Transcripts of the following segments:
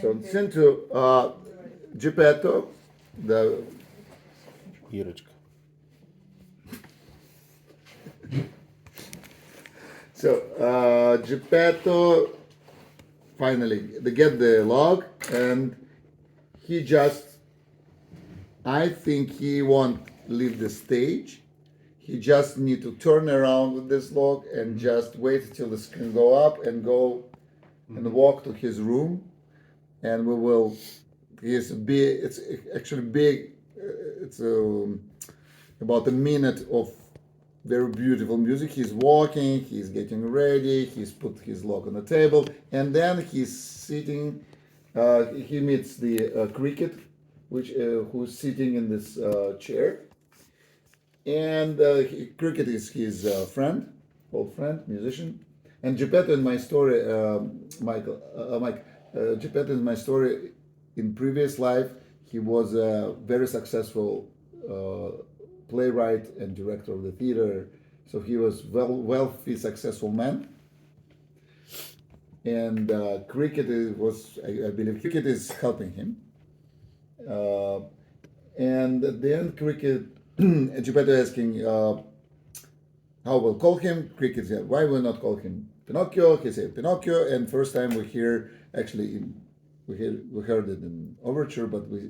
So scene two, Geppetto, the Ирочка. so Geppetto finally they get the log and he just I think he won't leave the stage. He just need to turn around with this log and just wait till the screen go up and go and walk to his room, and we will. He's big. It's actually big. It's about a minute of very beautiful music. He's walking. He's getting ready. He's put his log on the table, and then he's sitting. He meets the cricket, which who's sitting in this chair, and cricket is his friend, old friend, musician. And Geppetto in my story, Mike, Geppetto in my story, in previous life, he was a very successful playwright and director of the theater. So he was wealthy, successful man. And cricket was, I believe, cricket is helping him. And at the end, cricket, Geppetto asking how we'll call him. Cricket said, why will not call him Pinocchio? He said Pinocchio, and first time we hear, actually, we heard it in overture, but we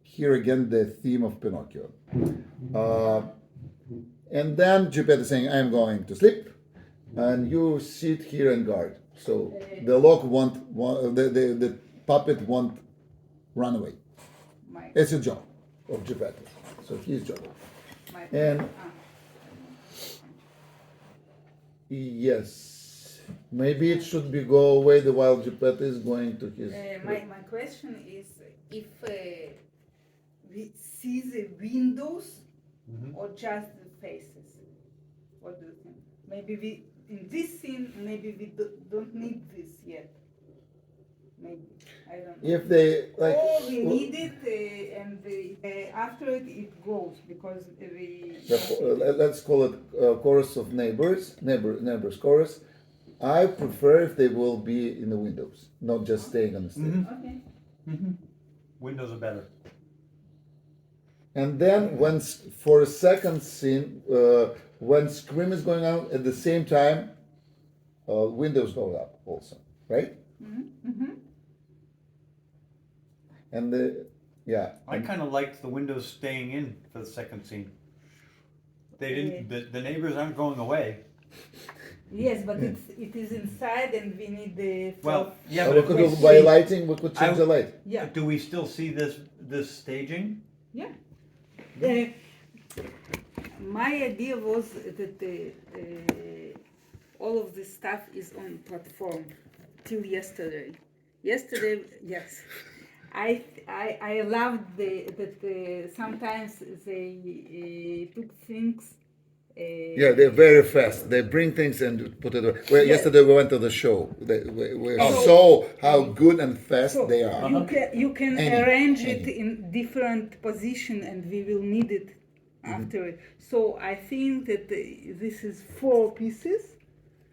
hear again the theme of Pinocchio. And then Geppetto saying, I'm going to sleep, and you sit here and guard. So the log the puppet won't run away. It's a job of Geppetto. So his job. And yes, maybe it should be go away while Geppetto is going to his. My question is if we see the windows or just the faces. What do you think? Maybe we in this scene maybe we don't need this yet. Maybe I don't know. If they like. Or we need it and after it goes because we. Let's call it chorus of neighbors chorus. I prefer if they will be in the windows, not just staying on the stage. Okay. Windows are better. And then for a second scene, when scream is going on at the same time, windows go up also, right? And I kind of liked the windows staying in for the second scene. They didn't. The neighbors aren't going away. Yes, but it is inside, and we need the. Well, yeah, we but could if do we by see- lighting. We could change the light. Yeah. Do we still see this staging? Yeah. My idea was that all of this stuff is on platform till yesterday. Yesterday, yes. I loved that sometimes they took things. Yeah, they're very fast. They bring things and put it away. Well, yesterday we went to the show. We saw how good and fast So they are. you can arrange it in different position, and we will need it after it. So I think that this is 4 pieces,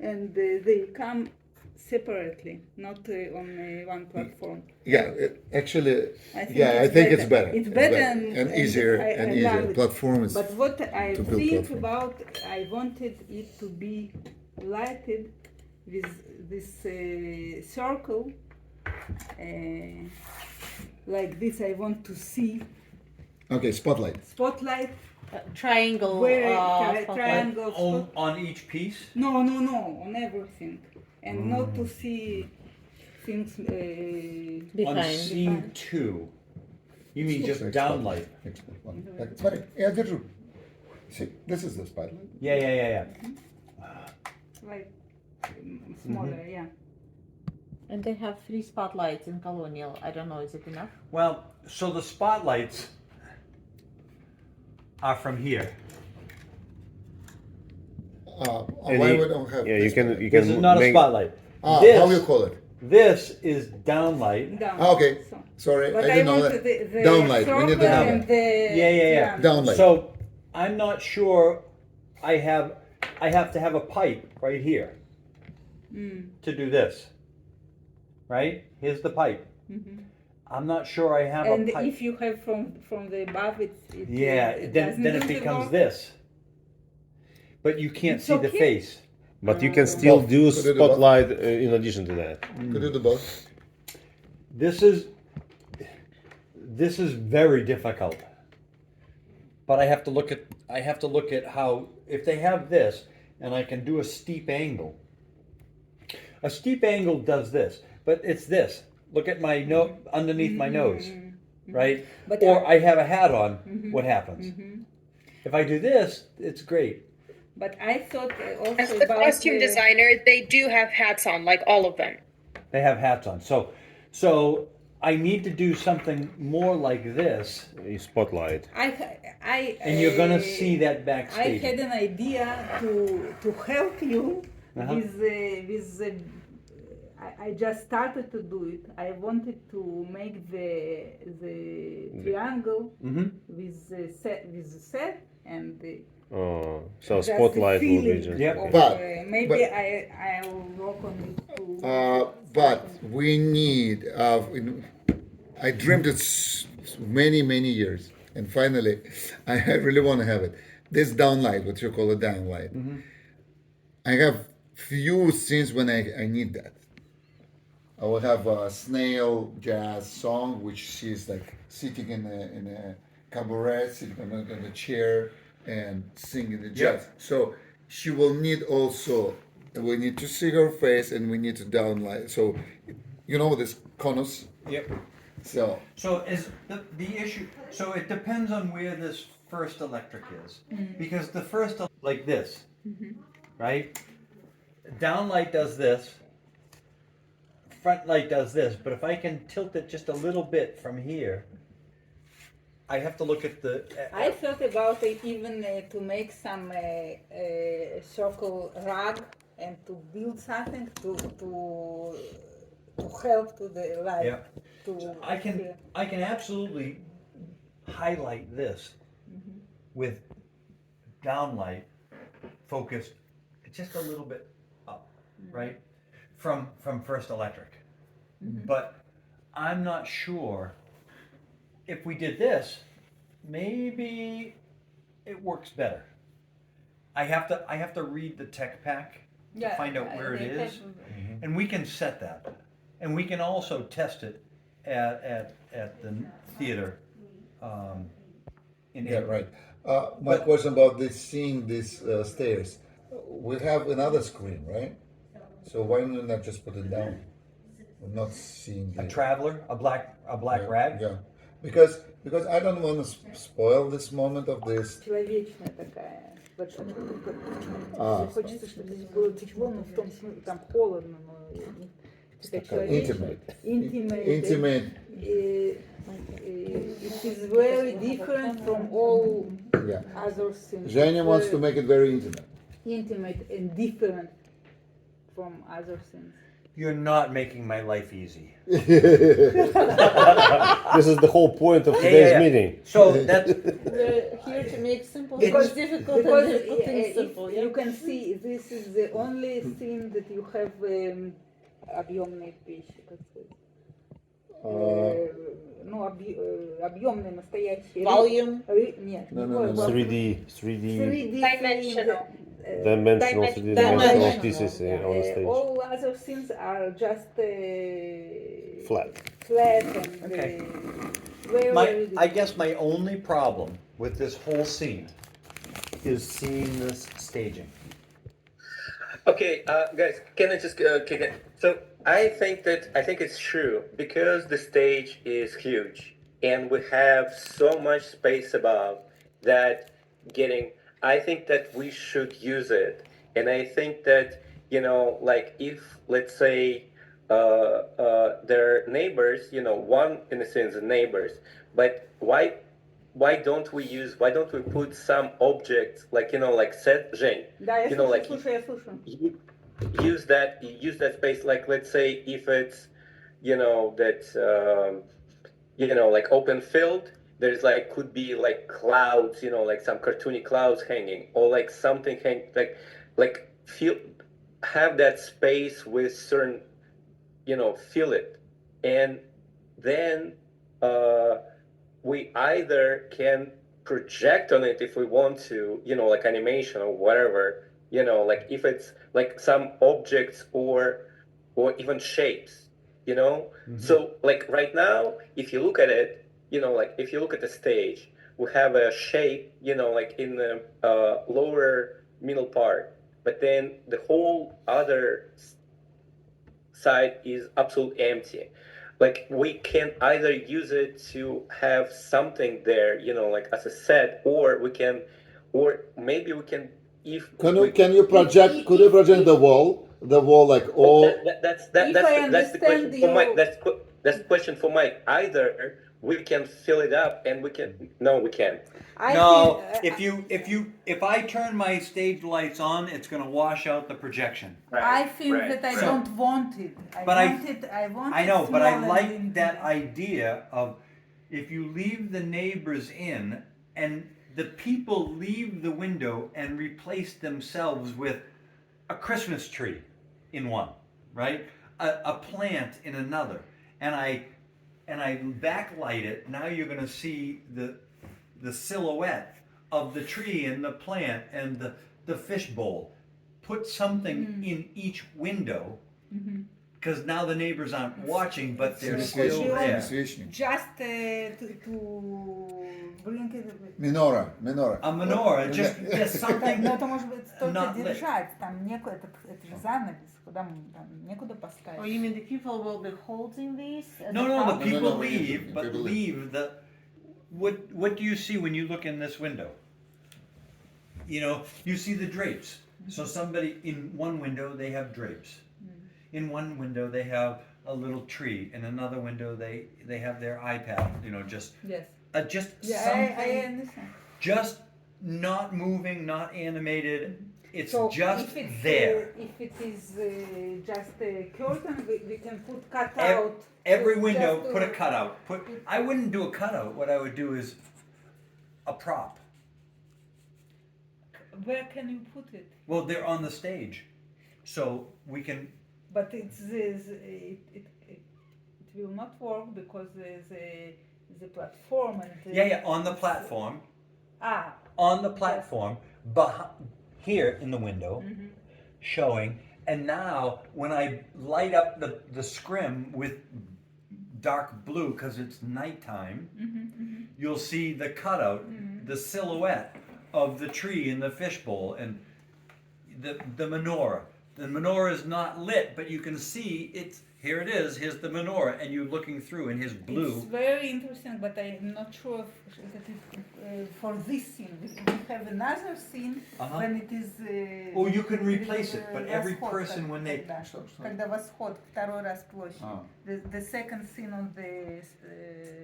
and they come separately, not on one platform. Yeah, actually, I I think it's better. It's better and easier I and love easier. it. Platform is. But what I to build think platform. about, I wanted it to be lighted with this circle, like this. I want to see Okay, spotlight. spotlight. Triangle. Where spotlight. triangle. On each piece? No, on everything, and not to see things On Behind. scene 2. You mean just downlight? Смотри, я держу. See, this is the spotlight. Yeah. like smaller, yeah. And they have 3 spotlights in Colonial. I don't know, is it enough? Well, so the spotlights are from here. Why we don't have? Yeah, this you one? can This is not a make, spotlight. How This, you call it? this is downlight. Down. Okay, So. sorry, But I I didn't know wanted that. the Downlight. We need the circle downlight. and the Yeah. Downlight. So I'm not sure. I have to have a pipe right here to do this. Right? Here's the pipe. I'm not sure I have And a pipe. if you have from the above, it Yeah, then doesn't it do the becomes work. this. But you can't It's see the okay. face. But you can still Both. do Could you do both? spotlight in addition to that. Could you do both? This is very difficult. But I have to look at how if they have this and I can do a steep angle. A steep angle does this, but it's this. Look at my nose underneath my nose, right? But Or I have a hat on. What happens? If I do this, it's great. But I thought also As the about costume designer, they do have hats on, like all of them. They have hats on. So I need to do something more like this, You spotlight. and you're gonna see that I backstage. had an idea to help you Uh-huh. with I just started to do it. I wanted to make the triangle with the set and the Oh, so just the spotlight will be feeling just. Yep. okay. But- maybe I'll work on it too. But we need. I dreamed it many years, and finally, I really want to have it. This downlight, what you call a downlight. I have few scenes when I need that. I will have a snail jazz song, which she's like sitting in a cabaret, sitting on a chair and singing the jazz. So she will need also. We need to see her face, and we need to downlight. So, you know this conus. Yep. So So is the issue? So it depends on where this first electric is, because the first like this, right? Downlight does this. Front light does this, but if I can tilt it just a little bit from here, I have to look at the. I thought about it even to make some circle rug and to build something to help to the light. Yeah. To I can absolutely highlight this with downlight focused just a little bit up, right? From First Electric. But I'm not sure if we did this, maybe it works better. I have to read the tech pack to find out where it is. And we can set that. And we can also test it at the theater in yeah, April. right. My question about this seeing these stairs. We have another screen, right? So why not just put it down? We're not seeing the A traveler, a black rag. Yeah, because I don't want to spoil this moment of this. человечная такая. Вот, не хочется, чтобы здесь было тепло, но в том смысле там холодно, но такая человечная. Intimate. It is very different from all Yeah. other things. Jenny It's wants to very make it very intimate. intimate and different from other things. You're not making my life easy. This is the whole point of today's meeting. So that's We're here to make simple Because- things difficult Because and difficult things if simple. Yeah? you can see, this is the only thing that you have объемные вещи, как сказать. Ну, объемные, настоящие. Volume? Нет. No, такое no, no. 3D 3D Dimensional. dimensional Dimensional, pieces on the stage. All other things are just Flat. and Okay. very, very I guess my only problem with this whole scene is seeing this staging. Okay, guys, can I just kick it? So I think it's true because the stage is huge and we have so much space above that I think that we should use it, and I think that like if let's say their neighbors, one in a sense neighbors, but why don't we put some objects like like set Жень, Да, я слушаю, я слушаю. use that space, like let's say if it's that like open field, there's like could be like clouds, like some cartoony clouds hanging, or like something like feel have that space with certain feel it, and then we either can project on it if we want to, like animation or whatever, like if it's like some objects or even shapes, So like right now, if you look at it, like if you look at the stage, we have a shape, like in the lower middle part, but then the whole other side is absolutely empty. Like we can either use it to have something there, like as a set, or maybe we can if we, Can you project? Could you project the wall? The wall like all. that's the question understand for Mike. you- That's the question for Mike. Either we can fill it up and we can. No, we can't. I No, think, if I turn my stage lights on, it's gonna wash out the projection. I think that I So- don't want it. I want I it know, but I smaller like than that this. idea of if you leave the neighbors in and the people leave the window and replace themselves with a Christmas tree in one, right? A plant in another, and I backlight it. Now you're gonna see the silhouette of the tree and the plant and the fishbowl. Put something in each window because now the neighbors aren't watching, but they're still there. Свечник. Just to bring it. Menorah. A menorah, just something. Но это может быть только Not lit. держать, там некуда, это же занавес, куда там некуда поставить. Oh, you mean the people will be holding these? at No, the no, top? the people no, leave, but people leave the. What do you see when you look in this window? You see the drapes. So somebody in one window they have drapes. In one window they have a little tree. In another window they have their iPad. Just Yes. just Yeah, something. I understand. Just not moving, not animated. It's So just if it's, there. If it is just a curtain, we can put cut Ev- out. Every just window, to- put a cutout. I wouldn't do a cutout. What I would do is a prop. Where can you put it? Well, they're on the stage, so we can. But it will not work because there's the platform and Yeah, on the platform. Ah, On the platform, here in the window, showing. And now, when I light up the scrim with dark blue because it's nighttime, you'll see the cutout, the silhouette of the tree and the fishbowl and the menorah. The menorah is not lit, but you can see it's here. It is. Here's the menorah, and you're looking through in his blue. it's very interesting, but I'm not sure if that is for this scene. We have another scene when it is. Oh, you can replace it, but every восход, person when they. когда, Что? когда восход, второй раз площадь. А. The second scene of the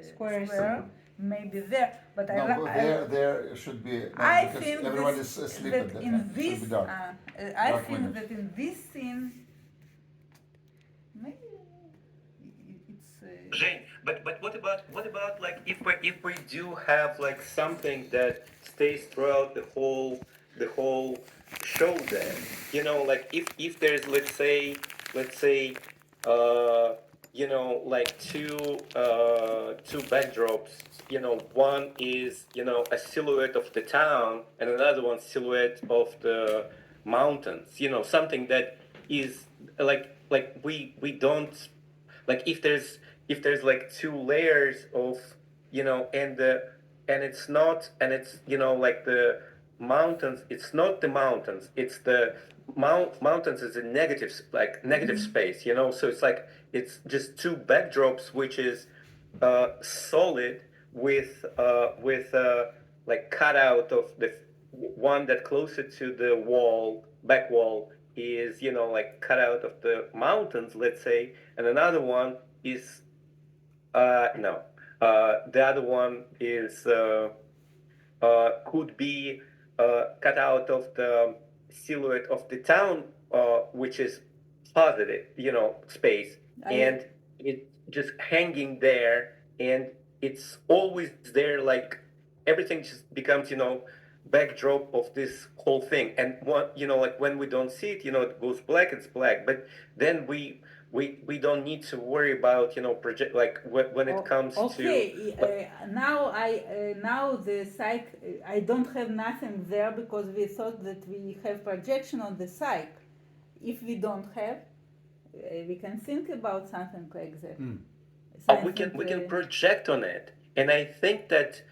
Square. maybe there, but No, there should be. I because think everyone this- is asleep that at that in time. It this, should be dark. I Dark think windows. that in this scene, maybe it's. Jane, but what about like if we do have like something that stays throughout the whole show then, like if there's let's say like two backdrops, one is a silhouette of the town and another one silhouette of the mountains, something that is like we don't like if there's like two layers of and it's not and it's like the mountains, it's not the mountains, it's the mountains is a negative space, so it's like it's just two backdrops which is solid with like cut out of the one that closer to the wall, back wall, is like cut out of the mountains, let's say, and another one is no, the other one is could be cut out of the silhouette of the town, which is positive, space, and it's just hanging there, and it's always there, like everything just becomes, backdrop of this whole thing. And what, like when we don't see it, it goes black, it's black. But then we we don't need to worry about project like when it comes Okay, to now the psych, I don't have nothing there because we thought that we have projection on the psych. If we don't have, we can think about something like that. we can project on it, and I think that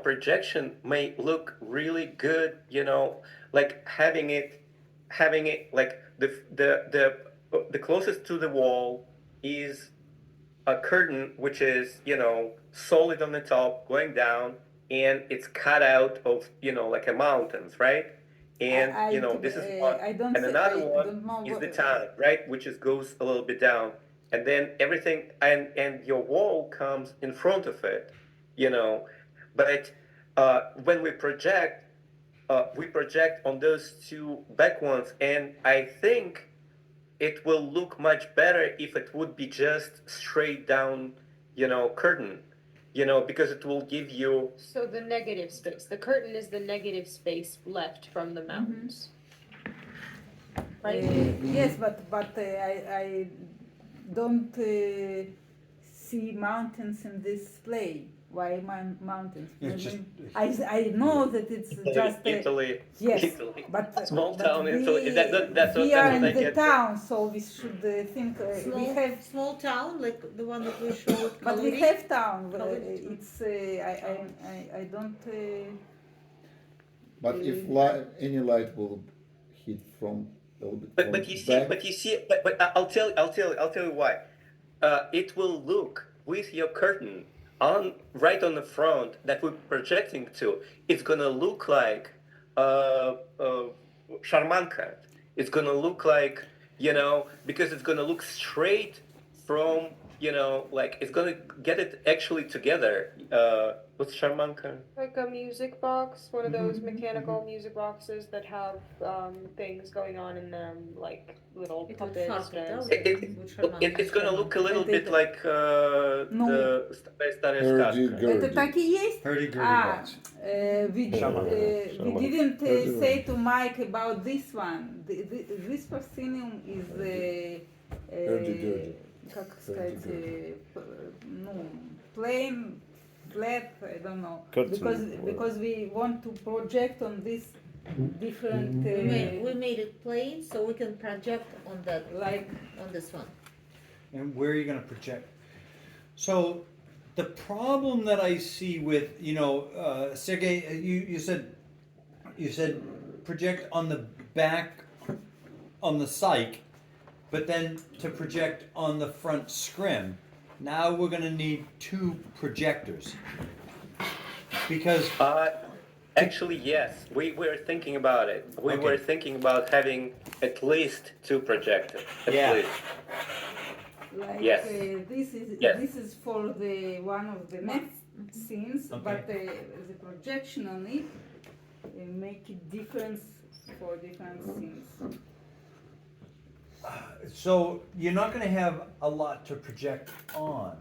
projection may look really good, like having it like the closest to the wall is a curtain which is solid on the top going down, and it's cut out of like a mountains, right? And this is one, I don't and say- another I one don't know is what- the town, right, which is goes a little bit down, and then everything, and your wall comes in front of it, but when we project on those two back ones, and I think it will look much better if it would be just straight down, curtain, because it will give you. So the negative space. The curtain is the negative space left from the mountains. Right? Yes, but I don't see mountains in this play. Why mountains? It's just- I know that it's just Italy. yes, Italy. but Small but town we, Italy. That's we what are I in the get. town, so we should think we Small, have. small town like the one that we showed. But we Kaludi. have town. Kaludi. It's I don't. But if any light will hit from a little bit from But you see, but I'll tell you why. It will look with your curtain right on the front that we're projecting to. It's gonna look like Sharmanka. It's gonna look like because it's gonna look straight from like it's gonna get it actually together. What's Sharmanka? Like a music box, one of those mechanical music boxes that have things going on in them, like little It would puppets. sharpen And... It's gonna look a little bit like No. the Starая Hurdy Сказка. Это gurdy. так и есть. Hurdy-gurdy box. We Shaman. didn't Shaman. say to Mike about this one. This proscenium is Hurdy-gurdy. как сказать, ну, plain, flat, I don't know. Curtain. Because we want to project on this different We made it plain so we can project on that, like on this one. And where are you gonna project? So, the problem that I see with, Sergey, you said project on the back, on the psych, but then to project on the front scrim. Now we're gonna need two projectors. Because, Actually, yes, we were thinking about it. We Okay. were thinking about having at least two projectors. At Yeah. least. like Yes. Yes. this is for the one of the next scenes, Okay. but the projection on it make it different for different scenes. so you're not gonna have a lot to project on.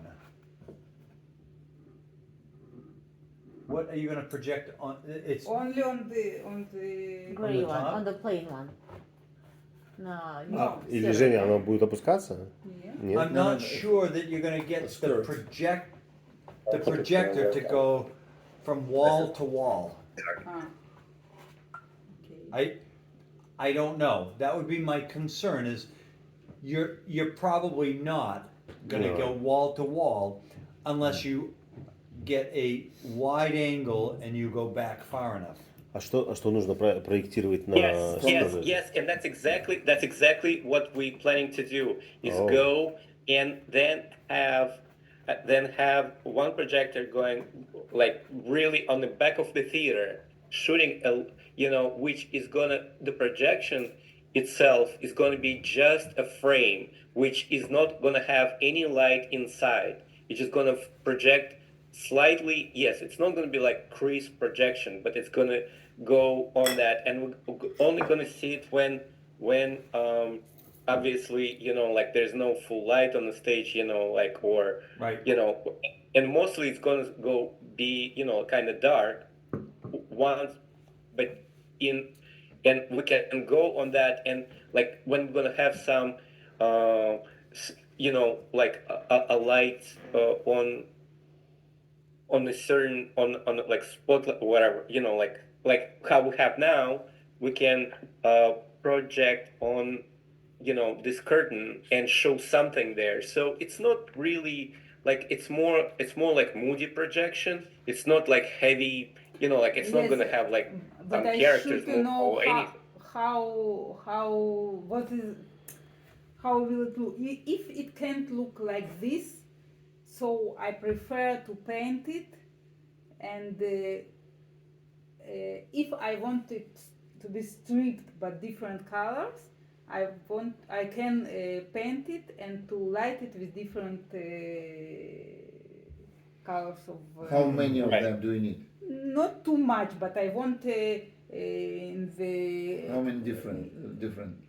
What are you gonna project on? It's, Only on the Gray the one, top? on the plain one. No, No. Или Женя, оно будет опускаться? yeah. Нет? I'm not sure that you're gonna get the projector to go from wall to wall. Ah. Okay. I don't know. That would be my concern is you're probably not gonna No. go wall to wall unless you get a wide angle and you go back far enough. А что нужно проектировать на Yes, and that's exactly what we're planning to do is Oh. go and then have one projector going like really on the back of the theater, shooting which is the projection itself is gonna be just a frame, which is not gonna have any light inside. It's just gonna project slightly. Yes, it's not gonna be like crisp projection, but it's gonna go on that, and we're only gonna see it when obviously like there's no full light on the stage, like or Right. and mostly it's gonna be kind of dark once, but and we can go on that, and like when we're gonna have some you know, like a light on a certain on like spotlight or whatever, you know, like how we have now, we can project on, you know, this curtain and show something there. So it's not really like it's more like moody projection. It's not like heavy, you know, like it's not Yes, gonna have like but I characters should move know or anything. how what is how will it look. If it can't look like this, so I prefer to paint it, and if I want it to be stripped but different colors, I can paint it and to light it with different colors of. How many of Right. them do you need? Not too much, but I want in the How many different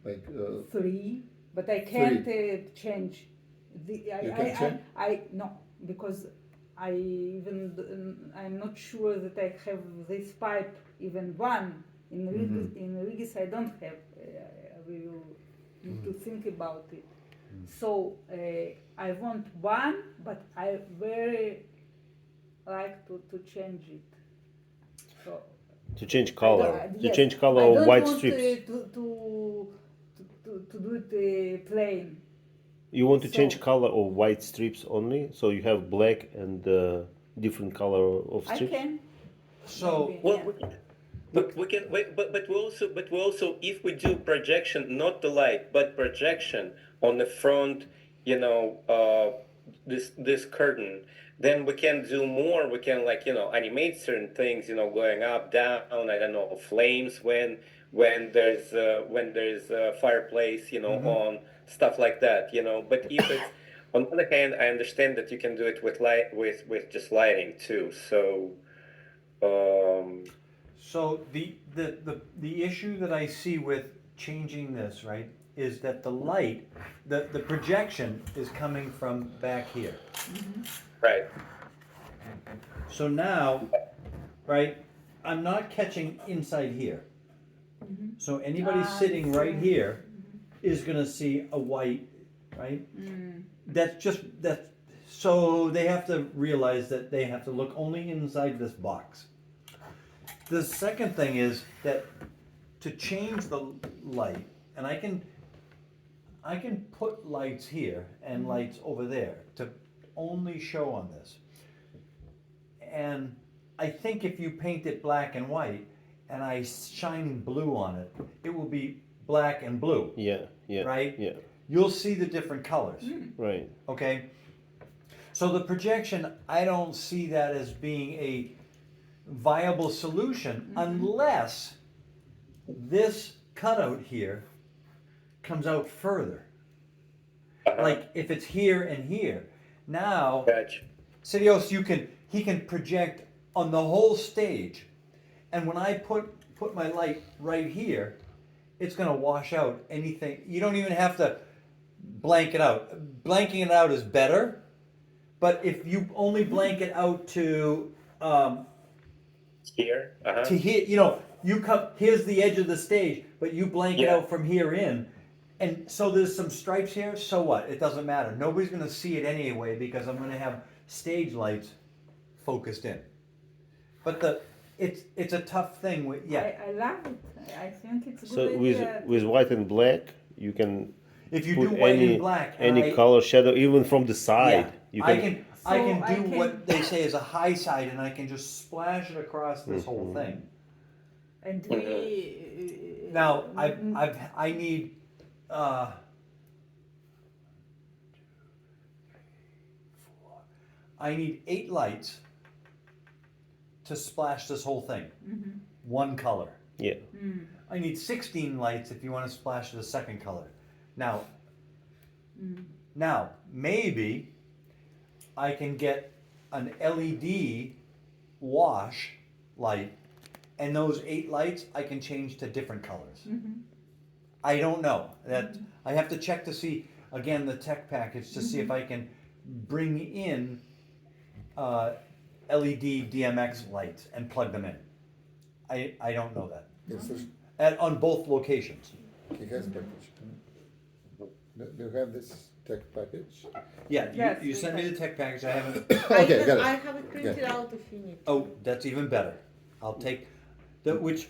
like? three, but I can't change. You can change? I no, because I'm not sure that I have this pipe even one in in Rigis I don't have. We will need to think about it. So I want one, but I very like to change it. So To change I color. don't- To yes, change color I of don't white want, strips. To do it plain. You want to change so- color of white strips only, so you have black and different color of I strips. can. So, maybe, Well, yeah. we can wait, but we also if we do projection, not the light, but projection on the front, you know, this curtain, then we can do more. We can, like, you know, animate certain things, you know, going up, down. I don't know, flames when there's a fireplace, you know, on stuff like that, you know. But if it's on the other hand, I understand that you can do it with light with just lighting too. So. So the issue that I see with changing this, right, is that the light, the projection is coming from back here. Right. So now, right, I'm not catching inside here. So anybody sitting right here is gonna see a white, right? That's so they have to realize that they have to look only inside this box. The second thing is that to change the light, and I can put lights here and lights over there to only show on this. And I think if you paint it black and white and I shine blue on it, it will be black and blue, Yeah, yeah. right? Yeah, You'll see the different colors, right. okay? So the projection, I don't see that as being a viable solution unless this cutout here comes out further. Like if it's here and here. Now, Gotcha. Sidios, he can project on the whole stage. And when I put my light right here, it's gonna wash out anything. You don't even have to blank it out. Blanking it out is better, but if you only blank it out to Here. to here, you know, you come here's the edge of the stage, but you blank it Yeah. out from here in, and so there's some stripes here. So what? It doesn't matter. Nobody's gonna see it anyway because I'm gonna have stage lights focused in. But it's a tough thing. I love it. I think it's a So good with idea. white and black, you can If you put do white any and black, and any color shadow, even from the side. You I can. can So I can I do can- what they say is a high side, and I can just splash it across this whole thing. And we Now I need I need 8 lights to splash this whole thing. One color. Yeah. I need 16 lights if you want to splash the second color. Now, maybe I can get an LED wash light, and those 8 lights I can change to different colors. I don't know. That I have to check to see again the tech package to see if I can bring in LED DMX lights and plug them in. I don't know that. This is, On both locations. he has package. Do you have this tech package. Yeah, Yes, you sent me the tech package. I haven't. Okay, got it. I have it printed out if you need. Oh, that's even better. I'll take which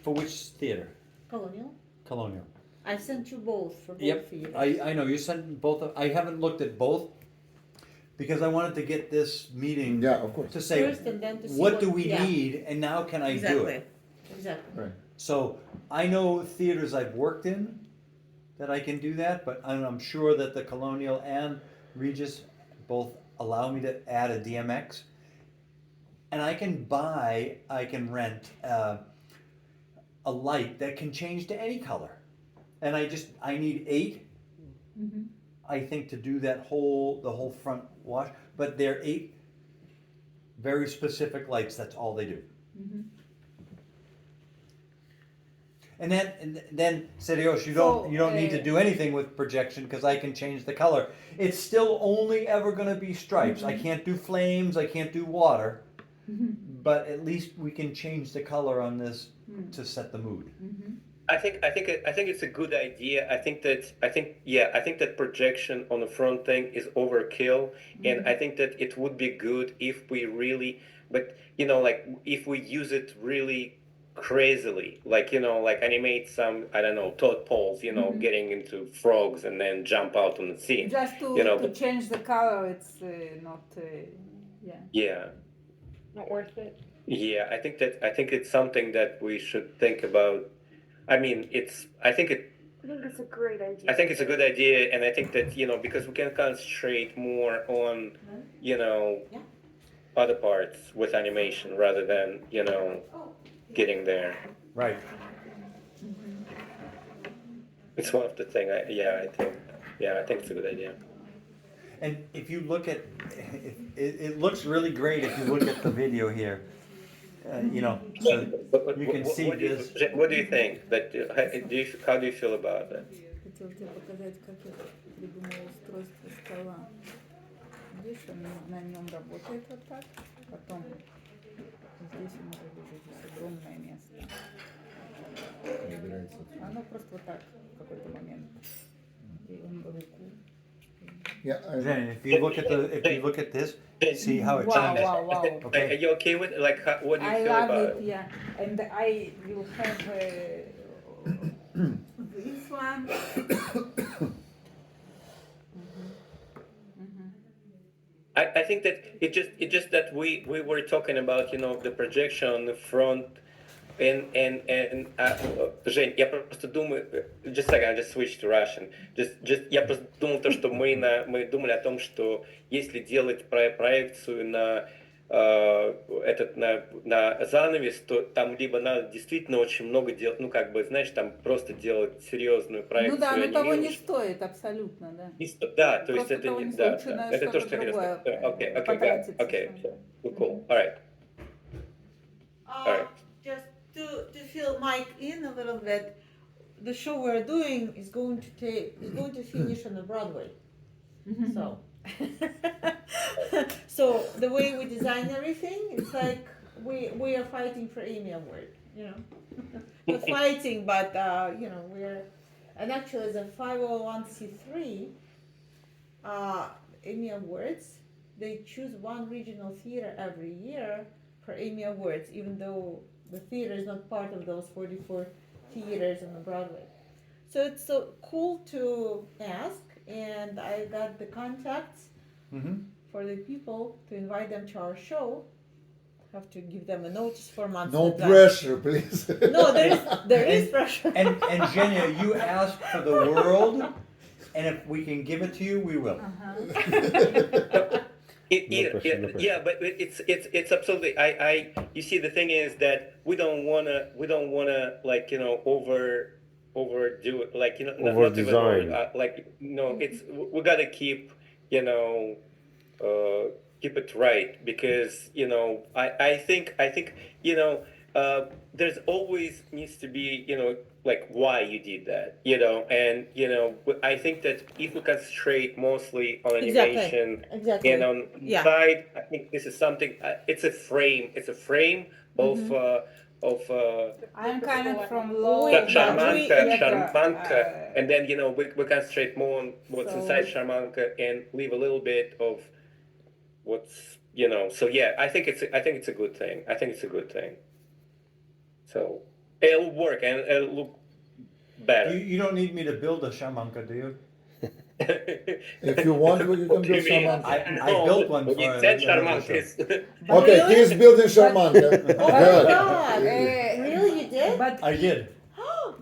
theater? Colonial. Colonial. I sent you both for both Yep. theaters. I know you sent both. I haven't looked at both because I wanted to get this meeting Yeah, of course. to say First and then to see what do we yeah. need and now can I do Exactly. it. Exactly. Right. So I know theaters I've worked in that I can do that, but I'm sure that the Colonial and Regis both allow me to add a DMX. And I can rent a light that can change to any color. And I need 8, I think, to do the whole front wash. But they're 8 very specific lights, that's all they do. And then Serios, you don't need to do anything with projection because I can change the color. It's still only ever going to be stripes. I can't do flames. I can't do water. But at least we can change the color on this to set the mood. I think it's a good idea. I think that projection on the front thing is overkill, and I think that it would be good if we really, but like if we use it really crazily, like like animate some, I don't know, tadpoles, getting into frogs and then jump out on the scene. Just to but- change the color, it's not. Yeah. Yeah. Not worth it. Yeah, I think it's something that we should think about. I mean, I think it's a great idea. I think it's a good idea, and I think that because we can concentrate more on other parts with animation rather than getting there. Right. It's one of the thing. I think it's a good idea. And if you look at, it looks really great if you look at the video here. So you can see this. What do you think? How do you feel about it? Хотел тебе показать, как я придумала устройство стола. Видишь, он на нем работает вот так. Потом здесь у него здесь огромное место. Оно просто вот так в какой-то момент. И он руку. Yeah, Jen, if you look at this, see how it Wow, changes. wow, wow. Are you okay with it? Like, what do you I feel love about it, yeah. And I will have this one. I think that it just that we were talking about the projection on the front and Жень, я просто думаю, just a second, I just switched to Russian. Я просто думал то, что мы думали о том, что если делать проекцию на на занавес, то там либо надо действительно очень много делать, знаешь, там просто делать серьезную проекцию. Ну да, но того не анимируешь. стоит абсолютно, да. Да, то есть Просто это того не не да, стоит, лучше на это то, что-то что хотел другое сказать. Окей, потратиться. окей, cool, alright. Alright. Just to fill Mike in a little bit, the show we're doing is going to finish on the Broadway. So, so the way we design everything, it's like we are fighting for Emmy Award, We're fighting, but we're, and actually as a 501c3, Emmy Awards, they choose one regional theater every year for Emmy Awards, even though the theater is not part of those 44 theaters on the Broadway. So it's so cool to ask, and I got the contacts for the people to invite them to our show. Have to give them a notice for months. no in advance. pressure, please. No, there is pressure. And Zhenya, you asked for the world, and if we can give it to you, we will. Yeah, No pressure. but it's absolutely. You see, the thing is that we don't wanna overdo it, like not even Over-design. it's we gotta keep keep it right because I think there's always needs to be like why you did that and I think that if we concentrate mostly on animation Exactly. and on Yeah. side, I think this is something. It's a frame. It's a frame of of I'm kind of from Wait, low but Sharmanka, and then we concentrate more on what's So- inside Sharmanka and leave a little bit of what's So yeah, I think it's a good thing. I think it's a good thing. So it'll work and it'll look better. You don't need me to build a shamanka, do you? If you want, we can build Sharmanka. I built one We for need 10 another show. Sharmankas. Okay, Really? he's building Sharmanka. Oh my Good. God! Really, you did? But I did.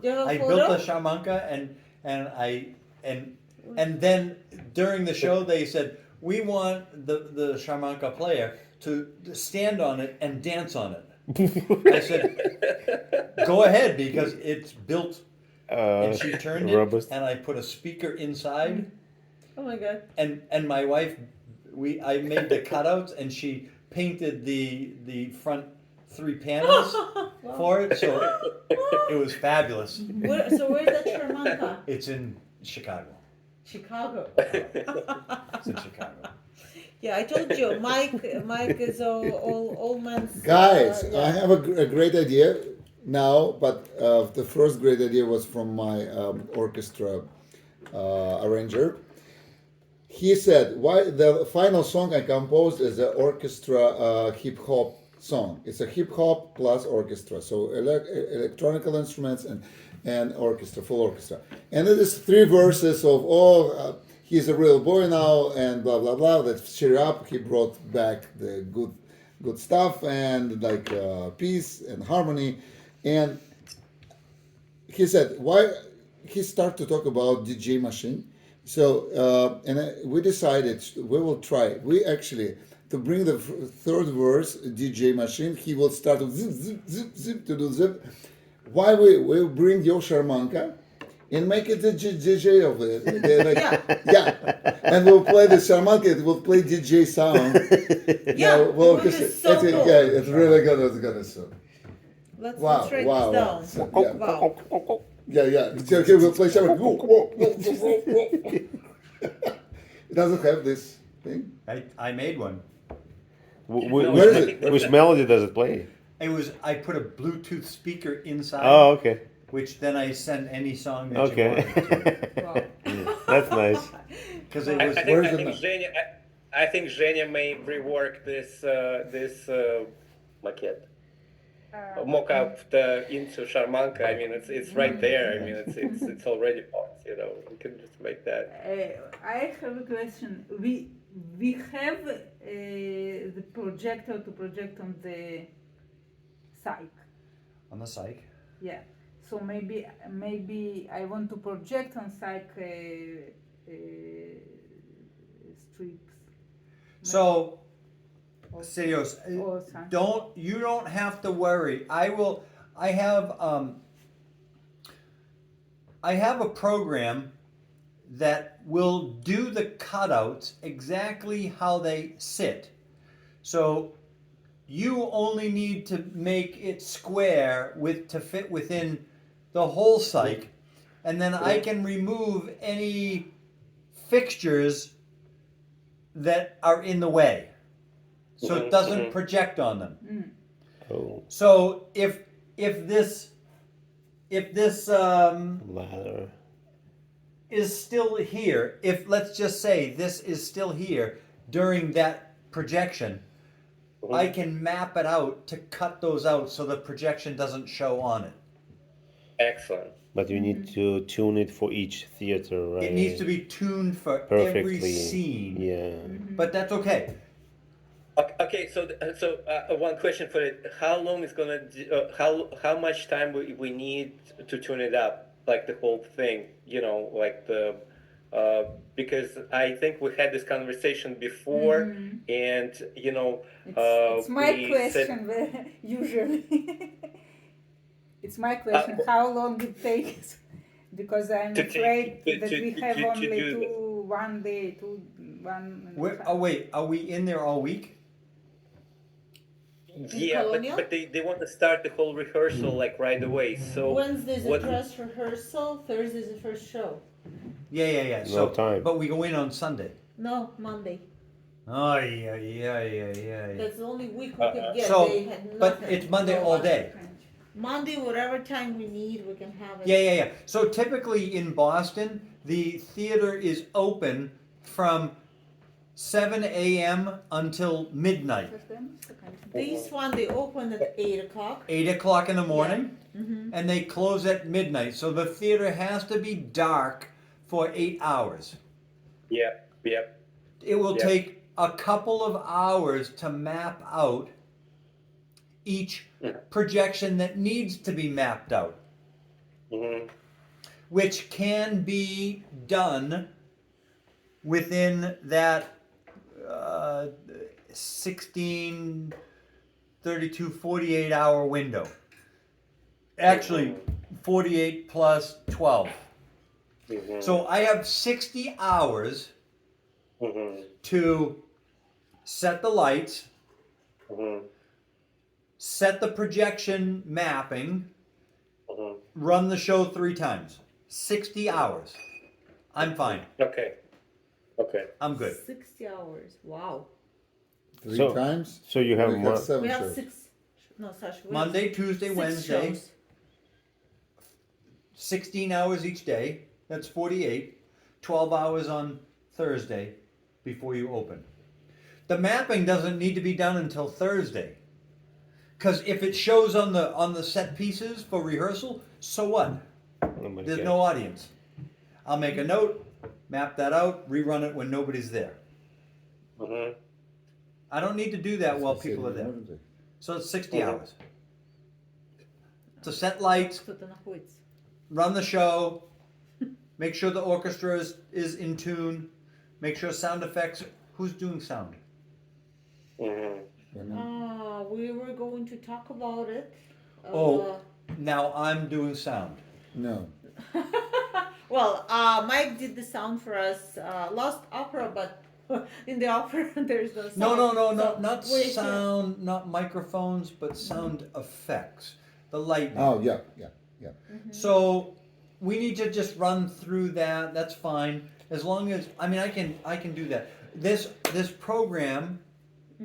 Do you have a I photo? built a shamanka and then during the show they said we want the shamanka player to stand on it and dance on it. I said, go ahead because it's built. And she turned robust. it, and I put a speaker inside, Oh my God! and my wife, I made the cutouts, and she painted the front 3 panels for it, so it was fabulous. So where's that Sharmanka? It's in Chicago. Chicago. It's in Chicago. Yeah, I told you, Mike is all man's. Guys, yeah. I have a great idea now, but the first great idea was from my orchestra arranger. He said, "Why the final song I composed is an orchestra hip hop song. It's a hip hop plus orchestra, so electronical instruments and orchestra, full orchestra. And it is 3 verses of he's a real boy now and blah blah blah. Let's cheer up. He brought back the good stuff and like peace and harmony." And he said, "Why?" He started to talk about DJ machine. So we decided we will try. We actually to bring the third verse DJ machine. He will start to zip zip zip zip to do zip. Why we bring your Sharmanka and make it the DJ of it? Yeah, and we'll play the Sharmanka. It will play DJ sound. Yeah, it well, would be 'cause so it's, cool. yeah, it's really good. It's good. So. Let's Wow, write wow, this wow. down. So, yeah. Wow. Yeah. So, okay, we'll play Sharmanka. It doesn't have this thing. I made one. Where is it? Which melody does it play? I put a Bluetooth speaker inside, Oh, okay. which then I send any song that you Okay. want. Wow. That's nice. Because it I was Where's think, the I think Zhenya, I think Zhenya may rework this maquette. Mock up into Sharmanka. I mean, it's right there. I mean, it's already part. We can just make that. I have a question. We have the projector to project on the psych. on the psych. Yeah. So maybe I want to project on psych strips. So, Or- Serios, or something. you don't have to worry. I have a program that will do the cutouts exactly how they sit. So you only need to make it square to fit within the whole psych, and then I can remove any fixtures that are in the way, so it doesn't project on them. Oh, So if this ladder. is still here, if let's just say this is still here during that projection, I can map it out to cut those out so the projection doesn't show on it. Excellent. But you need to tune it for each theater, right? It needs to be tuned for every perfectly. scene, Yeah. but that's okay. Okay, so one question for it: how long is gonna? How much time we need to tune it up, like the whole thing? Like the. Because I think we had this conversation before, and It's my we question. Usually, it's my question. How long it takes? Because I'm To afraid take- that to- we to- have to only do one day, one. Wait, are we in there all week? Yeah, Colonial? but they want to start the whole rehearsal like right away. So Wednesday's a what- dress rehearsal. Thursday's the first show. Yeah. No So, time. but we go in on Sunday. No, Monday. Oh yeah. That's the only week we could get. So, They had but nothing. it's Monday all day. Monday, whatever time we need, we can have it. Yeah. So typically in Boston, the theater is open from 7 a.m. until midnight. This one they open at 8 o'clock. 8 o'clock in the morning, Mm-hmm. and they close at midnight. So the theater has to be dark for 8 hours. Yep. It will Yeah. take a couple of hours to map out each projection that needs to be mapped out, Mm-hmm. which can be done within that 16, 32, 48 hour window. Actually, 48 plus 12. Mm-hmm. So I have 60 hours Mm-hmm. to set the lights, Mm-hmm. set the projection mapping, Mm-hmm. run the show 3 times. 60 hours. I'm fine. Okay. I'm good. 60 hours. Wow. 3 So- times. So you have We more. have 7 We have shows. 6. No, Sash. we have Monday, Tuesday, 6 Wednesday, shows. 16 hours each day. That's 48. 12 hours on Thursday before you open. The mapping doesn't need to be done until Thursday. Because if it shows on the set pieces for rehearsal, so what? Nobody There's cares. no audience. I'll make a note, map that out, rerun it when nobody's there. Mm-hmm. I don't need to do that while people are there. So it's 60 hours. To set lights, Кто-то находится. run the show, make sure the orchestra is in tune, make sure sound effects. Who's doing sound? Mm-hmm. We were going to talk about it. Oh. Now I'm doing sound. No. Well, Mike did the sound for us last opera, but in the opera there's no sound. No, So not we- sound, not microphones, but sound effects. The lightning. Oh, yeah. So we need to just run through that. That's fine. As long as I can do that. This program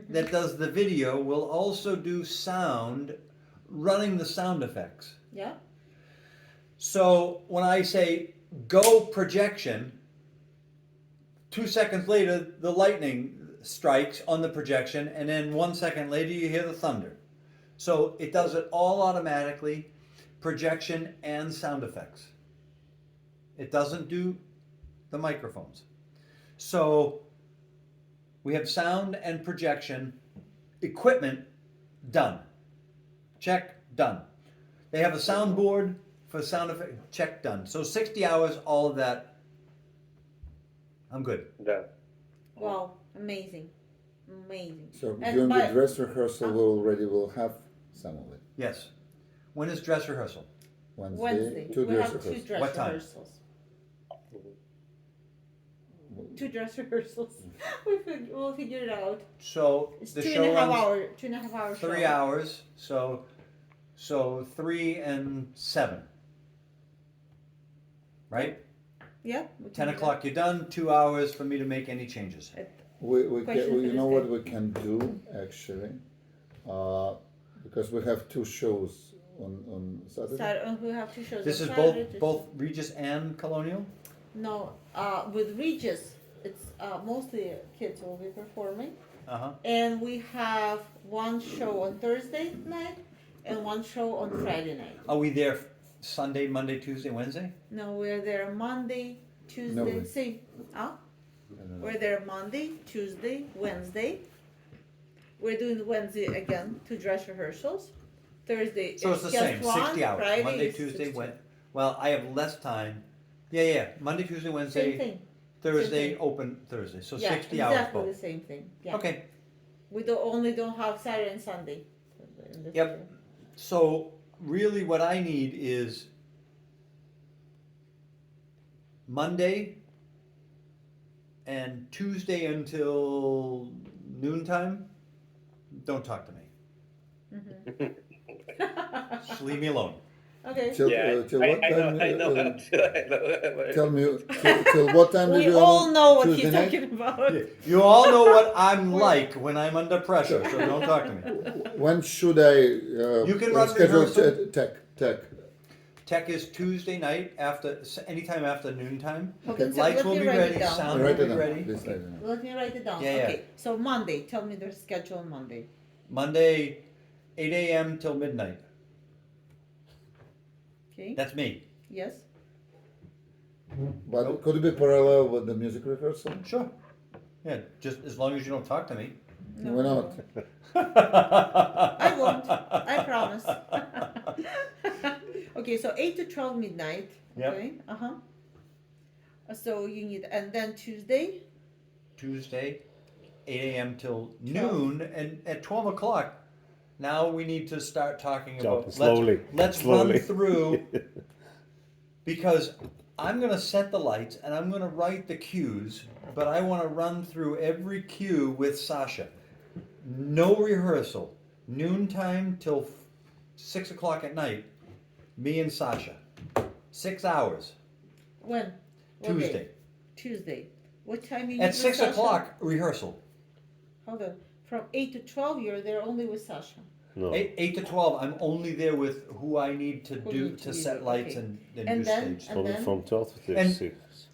that does the video will also do sound, running the sound effects. Yeah. So when I say go projection, 2 seconds later the lightning strikes on the projection, and then 1 second later you hear the thunder. So it does it all automatically, projection and sound effects. It doesn't do the microphones. So we have sound and projection equipment done. Check, done. They have a soundboard for sound effect, check, done. So 60 hours, all of that. I'm good. Done. Wow, amazing. So And during the by- dress rehearsal, we already will have some of it. Yes. When is dress rehearsal? Wednesday. 2 We dress have 2 rehearsals. dress What time? rehearsals. 2 dress rehearsals. We'll figure it out. So It's the 2 show and a half runs hour. 2.5 hours. 3 hours. So 3 and 7. Right? Yeah. we can 10 do that. o'clock you're done. 2 hours for me to make any changes. We Question can, you know what Thursday. we can do actually, because we have 2 shows on Saturday. We have 2 shows. This on is Saturday, both Regis and Colonial. No, with Regis, it's mostly kids will be performing, Uh-huh. and we have 1 show on Thursday night and 1 show on Friday night. Are we there Sunday, Monday, Tuesday, Wednesday? No, we're there Monday, Tuesday. way. See, we're there Monday, Tuesday, Wednesday. We're doing Wednesday again 2 dress rehearsals. Thursday So is it's the just same, 1, 60 hours. Friday Monday, is Tuesday, 60. Wednesday. Well, I have less time. Yeah. Monday, Tuesday, Same Wednesday, thing. Thursday, thing. open Thursday. So Yeah, 60 hours exactly the both. same thing. Yeah. Okay. We don't have Saturday and Sunday. in the Yep. theater. So really what I need is Monday and Tuesday until noontime. Don't talk to me. Just leave me alone. Okay. Till, Yeah, till what I time? know, I know how to. I know. Tell me, till what time did We you all on know what Tuesday he's night? talking about. You all know what I'm like when I'm under pressure, so don't talk to me. When should I You can run schedule rehearsal. tech? Tech is Tuesday night anytime after noontime. Okay, so Lights let will me be write it ready, down. sound will Write be it down. ready. Please write it down. Let me write it down. Yeah, yeah. Okay, so Monday, tell me the schedule on Monday. Monday, 8 a.m. till midnight. Okay? That's me. Yes? But could it be parallel with the music rehearsal? Sure. Yeah, just as long as you don't talk to me. No, Why not? I won't. I promise. Okay, so 8 to 12 midnight. Yep. Okay. Uh-huh. So you need, and then Tuesday? Tuesday, 8 a.m. till 12. noon, and at 12 o'clock, now we need to start talking Jump about. slowly, Let's slowly. run through because I'm gonna set the lights and I'm gonna write the cues, but I want to run through every cue with Sasha. No rehearsal. Noontime till 6 o'clock at night. Me and Sasha. 6 hours. When? What day? Tuesday. Tuesday. What time you need At with 6 Sasha? o'clock, rehearsal. Hold on. From 8 to 12, you're there only with Sasha. No. 8 to 12, I'm only there with who I need to Who do need to to be set there, lights okay. and And do then- stage. and then- From 12 to And- 6.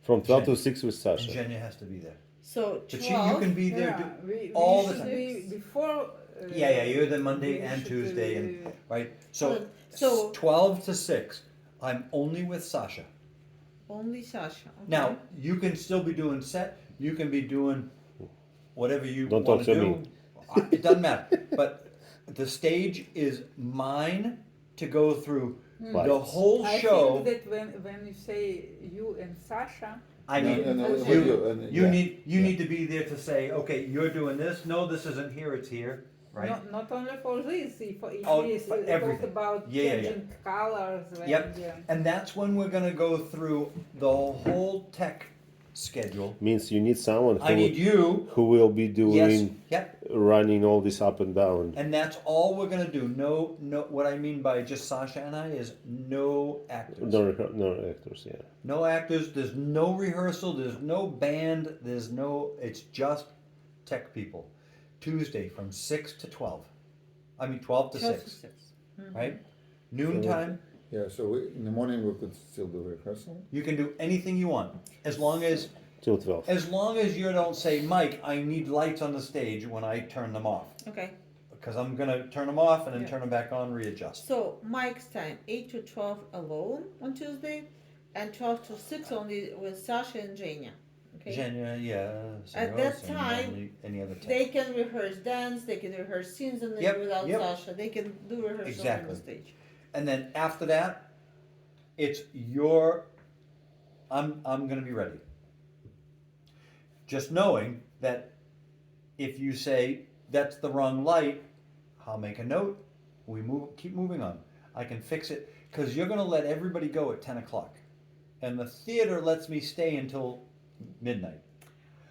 From 12 to Jen- 6 with And Sasha. Jenya has to be there. So But 12. you can be there Yeah, we all the should time. be before. Yeah, you're the Monday we and should, Tuesday, and right. So, Hold on. So- 12 to 6, I'm only with Sasha. Only Sasha. Okay. Now you can still be doing set. You can be doing whatever you Don't want talk to to do. me. It doesn't matter. But the stage is mine to go through the Lights. whole I show. think that when you say you and Sasha, I No, need no, no, You- with you, and- you yeah. need you Yeah. need to be there to say, okay, you're doing this. No, this isn't here. It's here, right? not only for this, if Oh, it is for talk everything. about Yeah, yeah, yeah. changing colors. Yep. And, And that's when we're gonna go through the whole tech schedule. Means you need someone I need you. who will be Yes. doing Yep. running all this up and down. And that's all we're gonna do. No. What I mean by just Sasha and I is no actors. No actors, yeah. No actors. There's no rehearsal. There's no band. There's no. It's just tech people. Tuesday from 6 to 12. I mean 12 to 12 6. to 6. Right? Noontime. Yeah, so in the morning we could still do rehearsal. You can do anything you want as long as Till 12. you don't say, Mike, I need lights on the stage when I turn them off. Okay. Because I'm gonna turn them off and then Yeah. turn them back on, readjust. So Mike's time 8 to 12 alone on Tuesday, and 12 to 6 only with Sasha and Jenya. Okay. Jenya, yeah. At that time, any other time. They can rehearse dance. They can rehearse scenes on the Yep, without yep. Sasha. They can do rehearsal on Exactly. the stage. And then after that, it's your. I'm gonna be ready. Just knowing that if you say that's the wrong light, I'll make a note. We keep moving on. I can fix it because you're gonna let everybody go at 10 o'clock, and the theater lets me stay until midnight.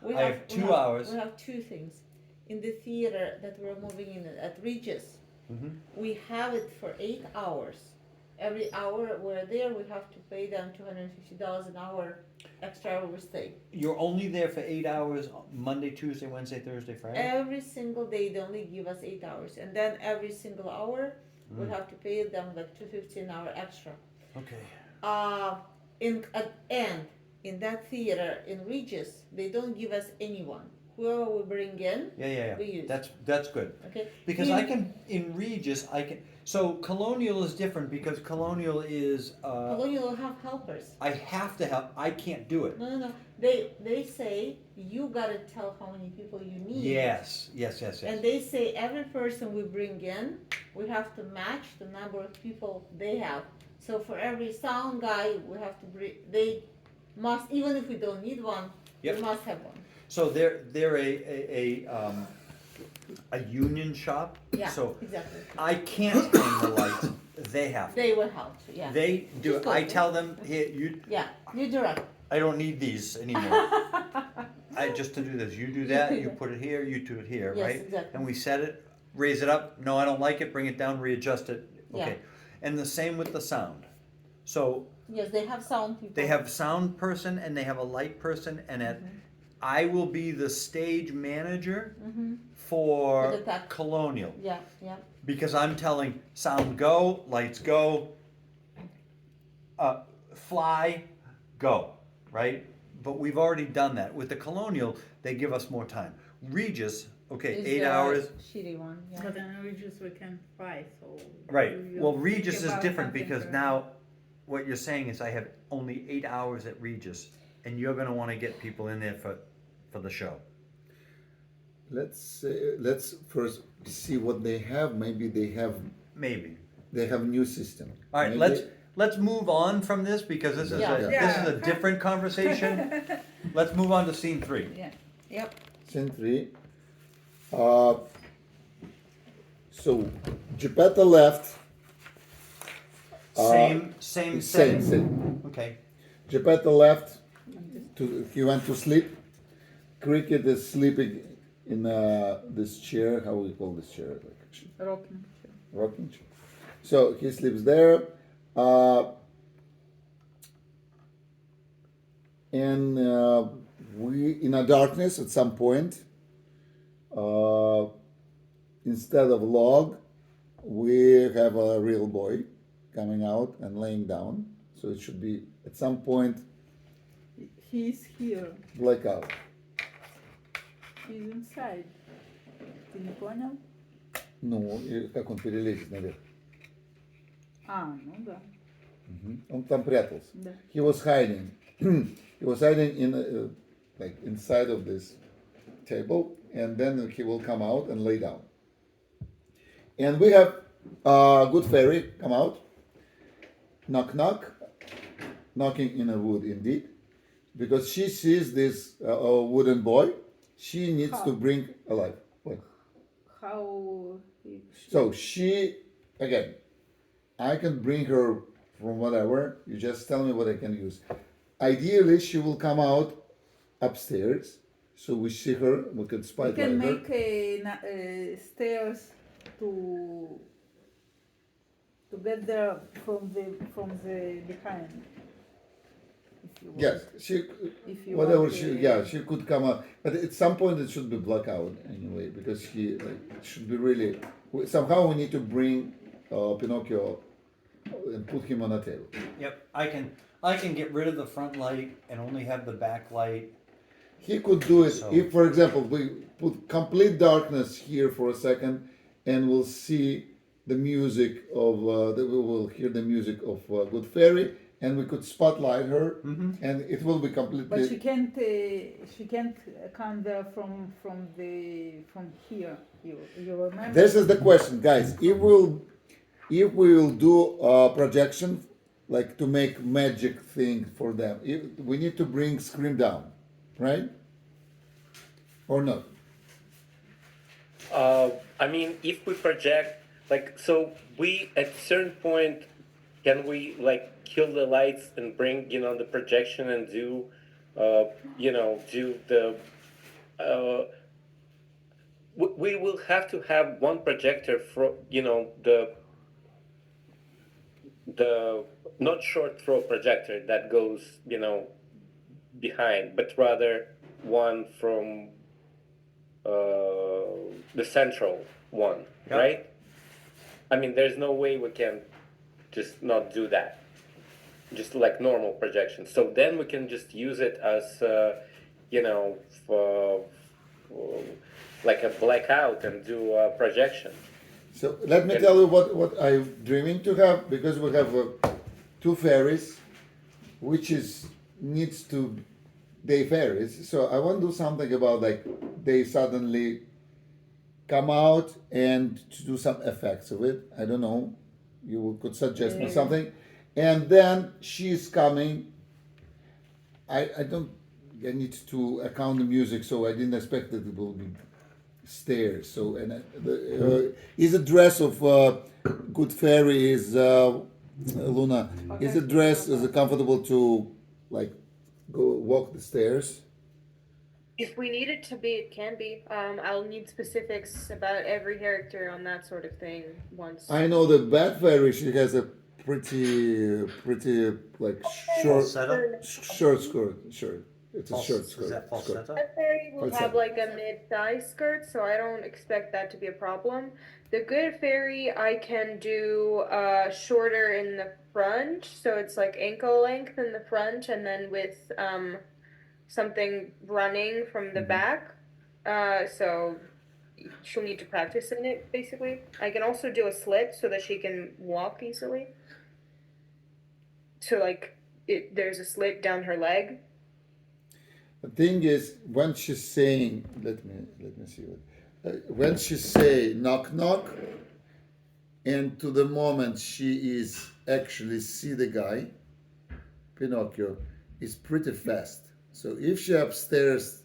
I have 2 hours. We have two things. In the theater that we're moving in at Regis, Mhm. we have it for 8 hours. Every hour we're there, we have to pay them $250 an hour extra hour stay. You're only there for 8 hours Monday, Tuesday, Wednesday, Thursday, Friday? Every single day, they only give us 8 hours, and then every single hour, we Mm. have to pay them like $250 an hour extra. Okay. In that theater in Regis, they don't give us anyone. Whoever we bring in, Yeah. we use. That's good. Okay. Because In- I can, in Regis, I can, so Colonial is different because Colonial is, Colonial will have helpers. I have to have, I can't do it. No. They say you gotta tell how many people you need. Yes. And they say every person we bring in, we have to match the number of people they have. So for every sound guy, we have to bring. They must, even if we don't need one, Yep. we must have one. So they're a union shop. Yeah. So exactly. I can't hang the lights, they have to. They will help. Yeah. They do Just it. I go. tell them, here, you, Yeah. You direct. I don't need these anymore. I just to do this. You do that, you put it here, you do it here, Yes, right? exactly. And we set it, raise it up. No, I don't like it. Bring it down, readjust it. Okay. And the same with the sound. So Yes, they have sound people. they have sound person and they have a light person, and I will be the stage manager For for the tech. Colonial, Yeah, yeah. because I'm telling sound go, lights go, fly, go, right? But we've already done that. With the Colonial, they give us more time. Regis, okay, Is 8 the hours. shitty one. Yeah. But then we just we can fly, so. Right. you Well, think Regis is about different something because for- now what you're saying is I have only 8 hours at Regis, and you're going to want to get people in there for the show. Let's first see what they have. Maybe they have new system. All right, Maybe- let's move on from this because this is Yeah. this is a different conversation. Let's move on to scene 3. Yeah. Yep. Scene 3. So Geppetto left. Same Same. setting. Okay. Geppetto left. He went to sleep. Cricket is sleeping in this chair. How we call this chair? Rocking. Rocking chair. So he sleeps there. And we in a darkness at some point. Instead of log, we have a real boy coming out and laying down. So it should be at some point He's here. blackout. He's inside. Ты не понял? Ну, и как он перелезет наверх? Ну да. Он там прятался. Да. He was hiding. He was hiding in like inside of this table, and then he will come out and lay down. And we have good fairy come out. Knock knock. Knocking in a wood indeed, because she sees this wooden boy. She needs to bring alive. What? How he So she again. I can bring her from whatever. You just tell me what I can use. Ideally, she will come out upstairs, so we see her. We can we spotlight can her. make stairs to get there from the behind. If you want. Yes, she. If you Whatever want, she. Yeah, she could come out, but at some point it should be blackout anyway, because he like it should be really. Somehow we need to bring Pinocchio and put him on a table. Yep. I can get rid of the front light and only have the back light. He could do it So- if, for example, we put complete darkness here for a second, and we'll see the music of we will hear the music of Good Fairy, and we could spotlight her, and it will be completely. But she can't come there from here. You remember? This is the question, guys. If we will do a projection, like to make magic thing for them, we need to bring screen down, right? Or not? I mean, if we project, like, so we at certain point, can we like kill the lights and bring the projection and do, do the. We will have to have one projector for the not short throw projector that goes behind, but rather one from the central one, Yeah. right? I mean, there's no way we can just not do that, just like normal projection. So then we can just use it as for like a blackout and do a projection. So let me tell you what I'm dreaming to have, because we have two fairies, which needs to they fairies. So I want to do something about like they suddenly come out and to do some effects of it. I don't know. You could suggest me something, and then she's coming. I don't. I need to account the music, so I didn't expect that it will be stairs. So and is a dress of good fairy is Luna. Is a dress is it comfortable to like go walk the stairs? If we need it to be, it can be. I'll need specifics about every character on that sort of thing once. I know the Bat Fairy. She has a pretty like short Falsetto? short skirt. Short. It's a short Is skirt. that Skirt. falsetto? That fairy will have Falsetto. like a mid-size skirt, so I don't expect that to be a problem. The good fairy I can do shorter in the front, so it's like ankle length in the front, and then with something running from the back. So she'll need to practice in it, basically. I can also do a slit so that she can walk easily. So like there's a slit down her leg. The thing is, when she's saying, let me see what, when she say knock knock, and to the moment she is actually see the guy, Pinocchio, is pretty fast. So if she upstairs,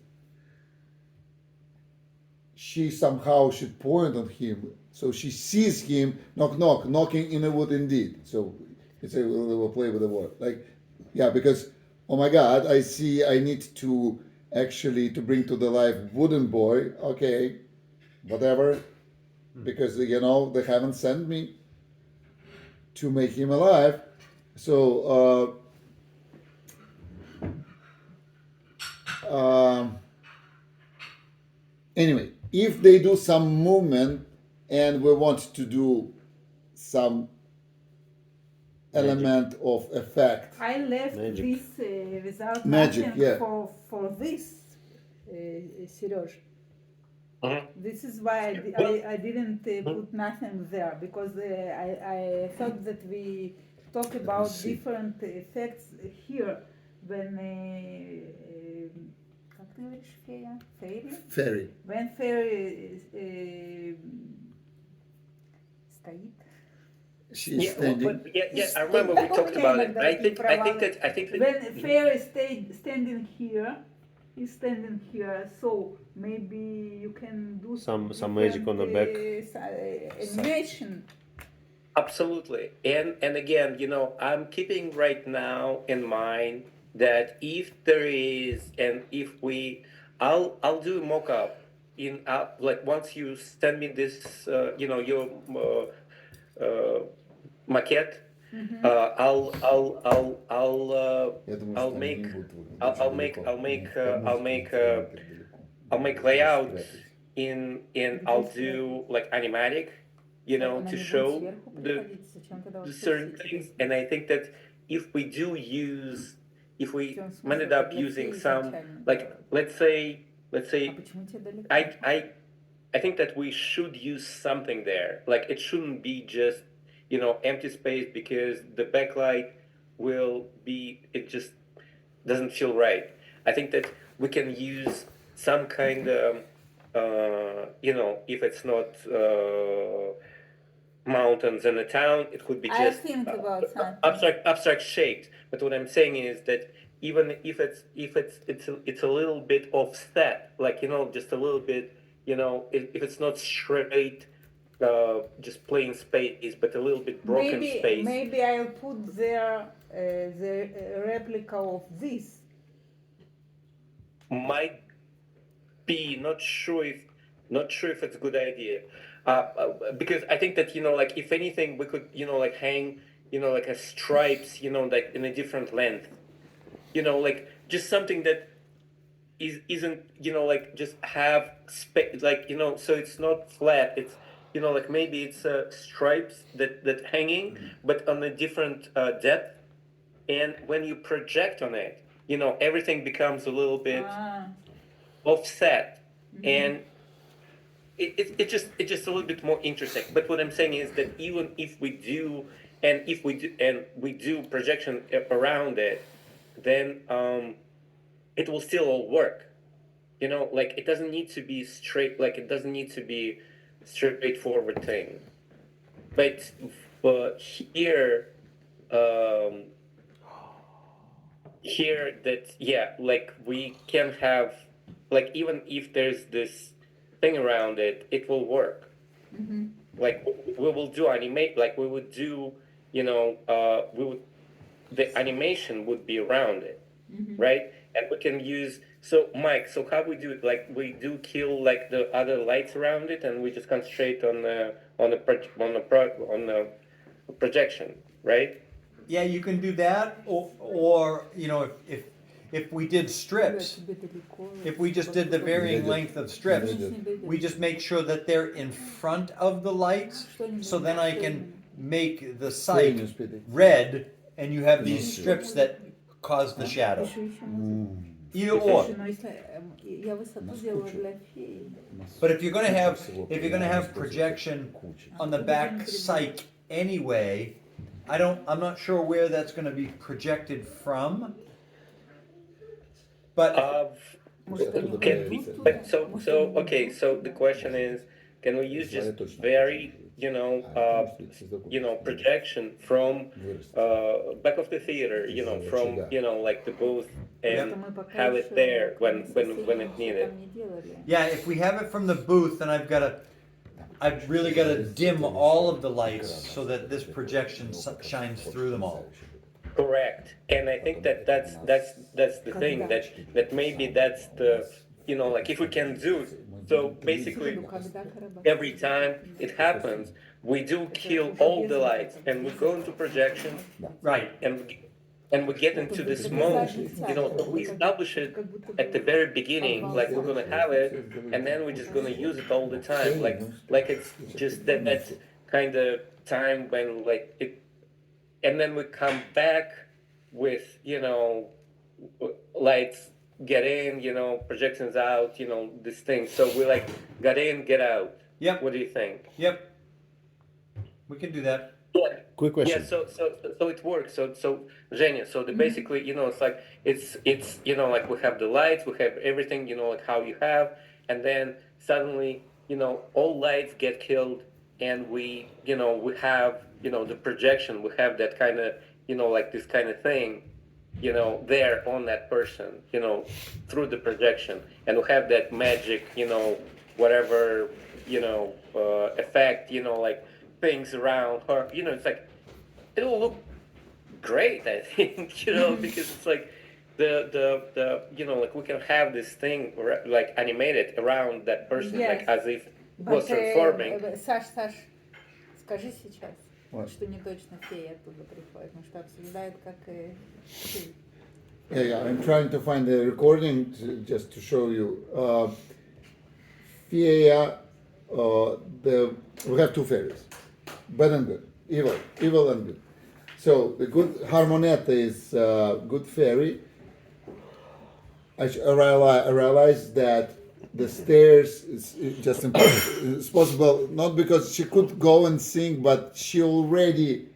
she somehow should point on him, so she sees him knock knock knocking in the wood indeed. So it's a little play with the word, like, yeah, because oh my God, I see I need to actually to bring to the life wooden boy. Okay, whatever, because they haven't sent me to make him alive. So anyway, if they do some movement and we want to do some element of effect, I left Magic. this without Magic, nothing yeah. for this, Seroj. Mhm. This is why I didn't put nothing there, because I thought that we talk about see. different effects here when как ты говоришь, фея? Fairy? fairy. When fairy стоит. She's Yeah, well, standing. but yeah, I remember we talked about it. I think that When fairy standing here, is standing here, so maybe you can do Some magic on the back. animation. absolutely. And again, I'm keeping right now in mind that if there is, and if I'll do a mock-up in like once you send me this, your maquette. Я думаю, I'll что они make не будут I'll, очень I'll make далеко. I'll Они make в под I'll музыку make не стоят так далеко. I'll make Можно layout спрятать. in I'll do like animatic, to show the certain things. And I think that if we do use, if we ended up using some, like let's say I think that we should use something there. Like it shouldn't be just empty space, because the backlight will be, it just doesn't feel right. I think that we can use some kind of if it's not mountains in a town, it could be I just think about something. abstract shapes. But what I'm saying is that even if it's a little bit offset, like just a little bit, if it's not straight, just plain space, but a little bit broken space. Maybe I'll put there the replica of this. Might be not sure if it's a good idea, because I think that like if anything we could like hang like a stripes like in a different length, like just something that isn't like just have space, like so it's not flat, it's like maybe it's stripes that hanging but on a different depth, and when you project on it everything becomes a little bit offset, and it's just a little bit more interesting. But what I'm saying is that even if we do projection around it, then it will still all work. Like it doesn't need to be straight, like it doesn't need to be straightforward thing. But here that like we can have, like even if there's this thing around it, it will work. Like we will do animate, like we would do the animation would be around it, right? and we can use. So, Mike, so how we do it? Like we do kill like the other lights around it, and we just concentrate on the projection, right? Yeah, you can do that, or you know, if we did strips, if we just did the varying length of strips, we just make sure that they're in front of the lights, so then I can make the site red, and you have these strips that cause the shadow. Either or. Я высоту делала для феи. But if you're gonna have projection on the back sight anyway, I'm not sure where that's gonna be projected from. But Can we, but so okay, so the question is, can we use just very, projection from back of the theater, from, like the booth, and have it there when it's needed? yeah, if we have it from the booth, then I've really gotta dim all of the lights so that this projection shines through them all. Correct, and I think that's the thing that maybe that's the, like if we can do, so basically every time it happens, we do kill all the lights and we go into projection, Right. and we get into this mode, we establish it at the very beginning, like we're gonna have it, and then we're just gonna use it all the time, like it's just that kind of time when like it. And then we come back with, lights get in, projections out, this thing. So we like got in, get out. Yep. What do you think? Yep. We can do that. Yeah. Quick question. Yeah. So it works. So Zhenya, so the basically, it's like it's like we have the lights, we have everything, like how you have, and then suddenly, all lights get killed, and we have, the projection, we have that kind of, like this kind of thing, there on that person, through the projection, and we have that magic, whatever, effect, like things around her, it's like it'll look great, I think, because it's like the like we can have this thing like animated around that person, Yes. like as if was transforming. Саш, скажи сейчас, What? что не точно феи оттуда приходят, потому что обсуждают, как и ты. Yeah, I'm trying to find the recording just to show you. Fia, we have two fairies, bad and good, evil and good. So the good Harmonetta is good fairy. I realized that the stairs is just impossible. It's possible not because she could go and sing, but she already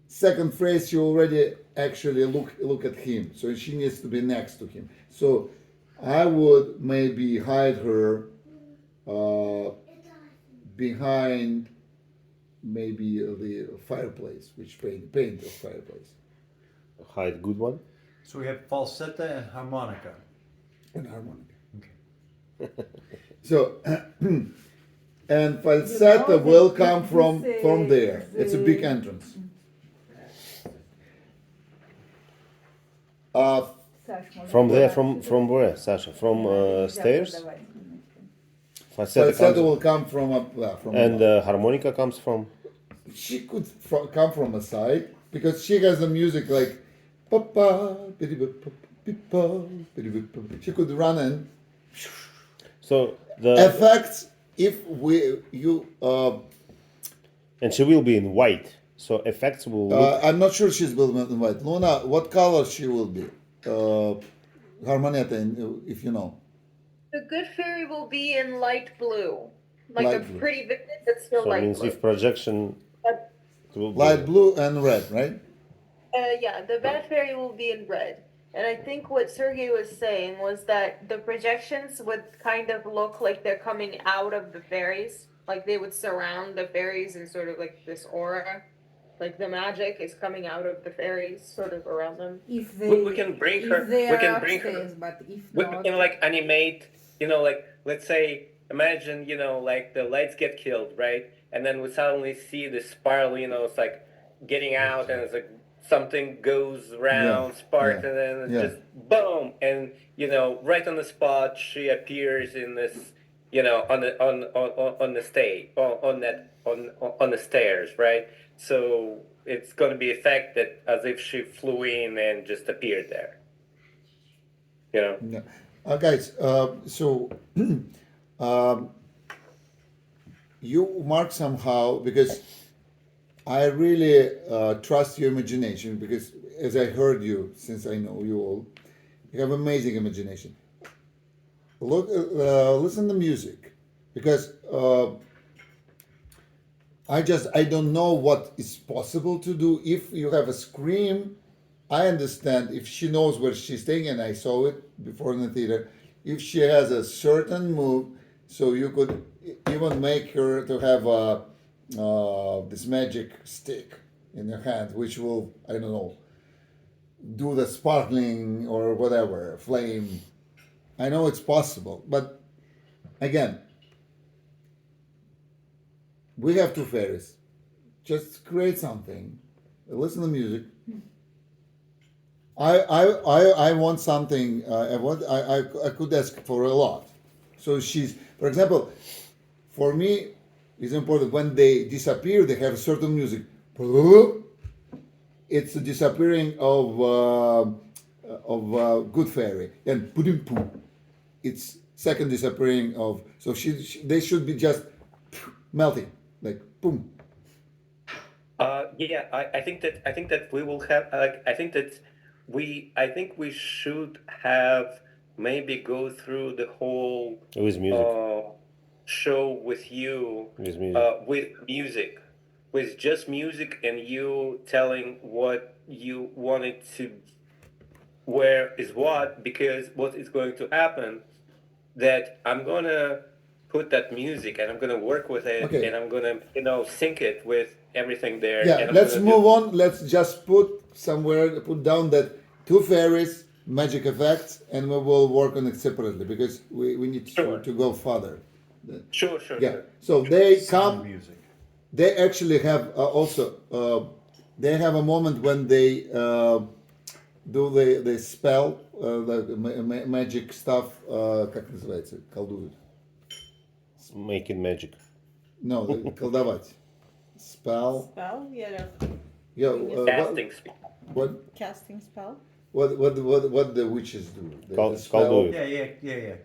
second phrase she already actually look at him, so she needs to be next to him. So I would maybe hide her behind maybe the fireplace, which paint the fireplace. Hide good one. So we have falsetta and harmonica. And harmonica. So and falsetto will come from there. It's a big entrance. From there, from where, Sasha? From stairs? Falsetto Falsetto comes, will come from and harmonica comes from. she could come from a side because she has the music like papa, she could run in So the effects if you and she will be in white. So effects will look. I'm not sure she's will be in white. Luna, what color she will be? Harmonetta, if you know. The good fairy will be in light blue. Like Light a blue. pretty vivid, but still So it light means blue. if projection, it will be Light blue and red, right? Yeah, the bad fairy will be in red. And I think what Sergey was saying was that the projections would kind of look like they're coming out of the fairies. Like they would surround the fairies in sort of like this aura. Like the magic is coming out of the fairies sort of around them. If they, We can bring her. if they We are can bring her. upstairs, but if We not, can like animate, like let's say, imagine, like the lights get killed, right? And then we suddenly see the spiral, it's like getting out and it's like something goes around, sparks, yeah, and then it's yeah. just boom, and right on the spot, she appears in this, on the stage, on the stairs, right? So it's going to be effect that as if she flew in and just appeared there. Yeah. Guys, so um, you mark somehow because I really trust your imagination because as I heard you, since I know you all, you have amazing imagination. Look, listen to music because I don't know what is possible to do if you have a scream. I understand if she knows where she's staying, and I saw it before in the theater. If she has a certain move, so you could even make her to have this magic stick in her hand, which will, I don't know, do the sparkling or whatever flame. I know it's possible, but again, we have two fairies. Just create something. Listen to music. I want something. I could ask for a lot. So she's, for example, for me, it's important when they disappear. They have certain music. It's the disappearing of good fairy. Then boom boom. It's second disappearing of. So they should be just melting like boom. Yeah, I think that we will have like I think we should have maybe go through the whole With music. show with you With music. with just music and you telling what you wanted to where is what because what is going to happen that I'm gonna put that music and I'm gonna work with it Okay. and I'm gonna sync it with everything there Yeah, and I'm let's gonna move do on. Let's just put down that two fairies, magic effects, and we will work on it separately because we need Sure. to go further. sure sure Yeah, sure so they Sound come, music. they actually have also, they have a moment when they do the spell, the magic stuff, как называется, колдуют. Making magic. No, колдовать. Spell. Spell? Yeah, Yeah, casting speed. what casting spell. what the witches do. The spell. Колдуют. Yeah.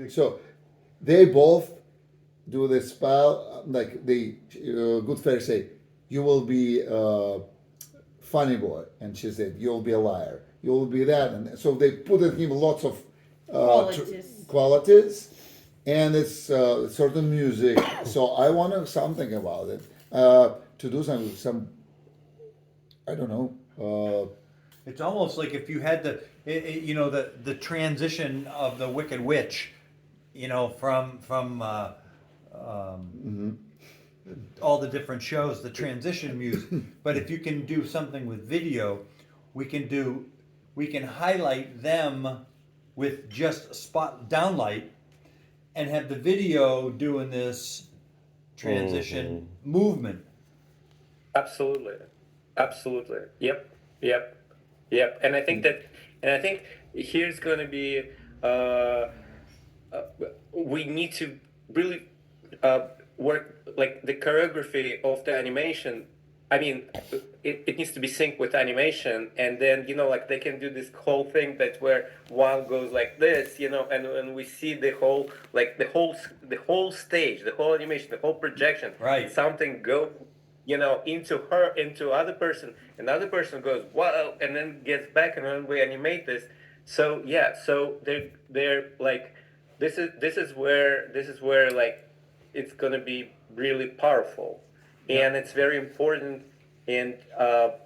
So they both do the spell, like the good fairy say, you will be funny boy, and she said, you'll be a liar, you'll be that, and so they put in him lots of qualities, and it's certain music. So I want something about it to do some I don't know. It's almost like if you had the transition of the Wicked Witch, from all the different shows, the transition music. But if you can do something with video, we can highlight them with just spot downlight and have the video doing this transition movement. Absolutely. Yep. And I think here's going to be we need to really work like the choreography of the animation. I mean, it needs to be synced with animation, and then like they can do this whole thing that where one goes like this, and we see the whole stage, the whole animation, the whole projection. Right. Something go, into her, into other person, and the other person goes whoa, and then gets back, and then we animate this. So yeah, so they're like, this is where like it's gonna be really powerful. And it's very important. And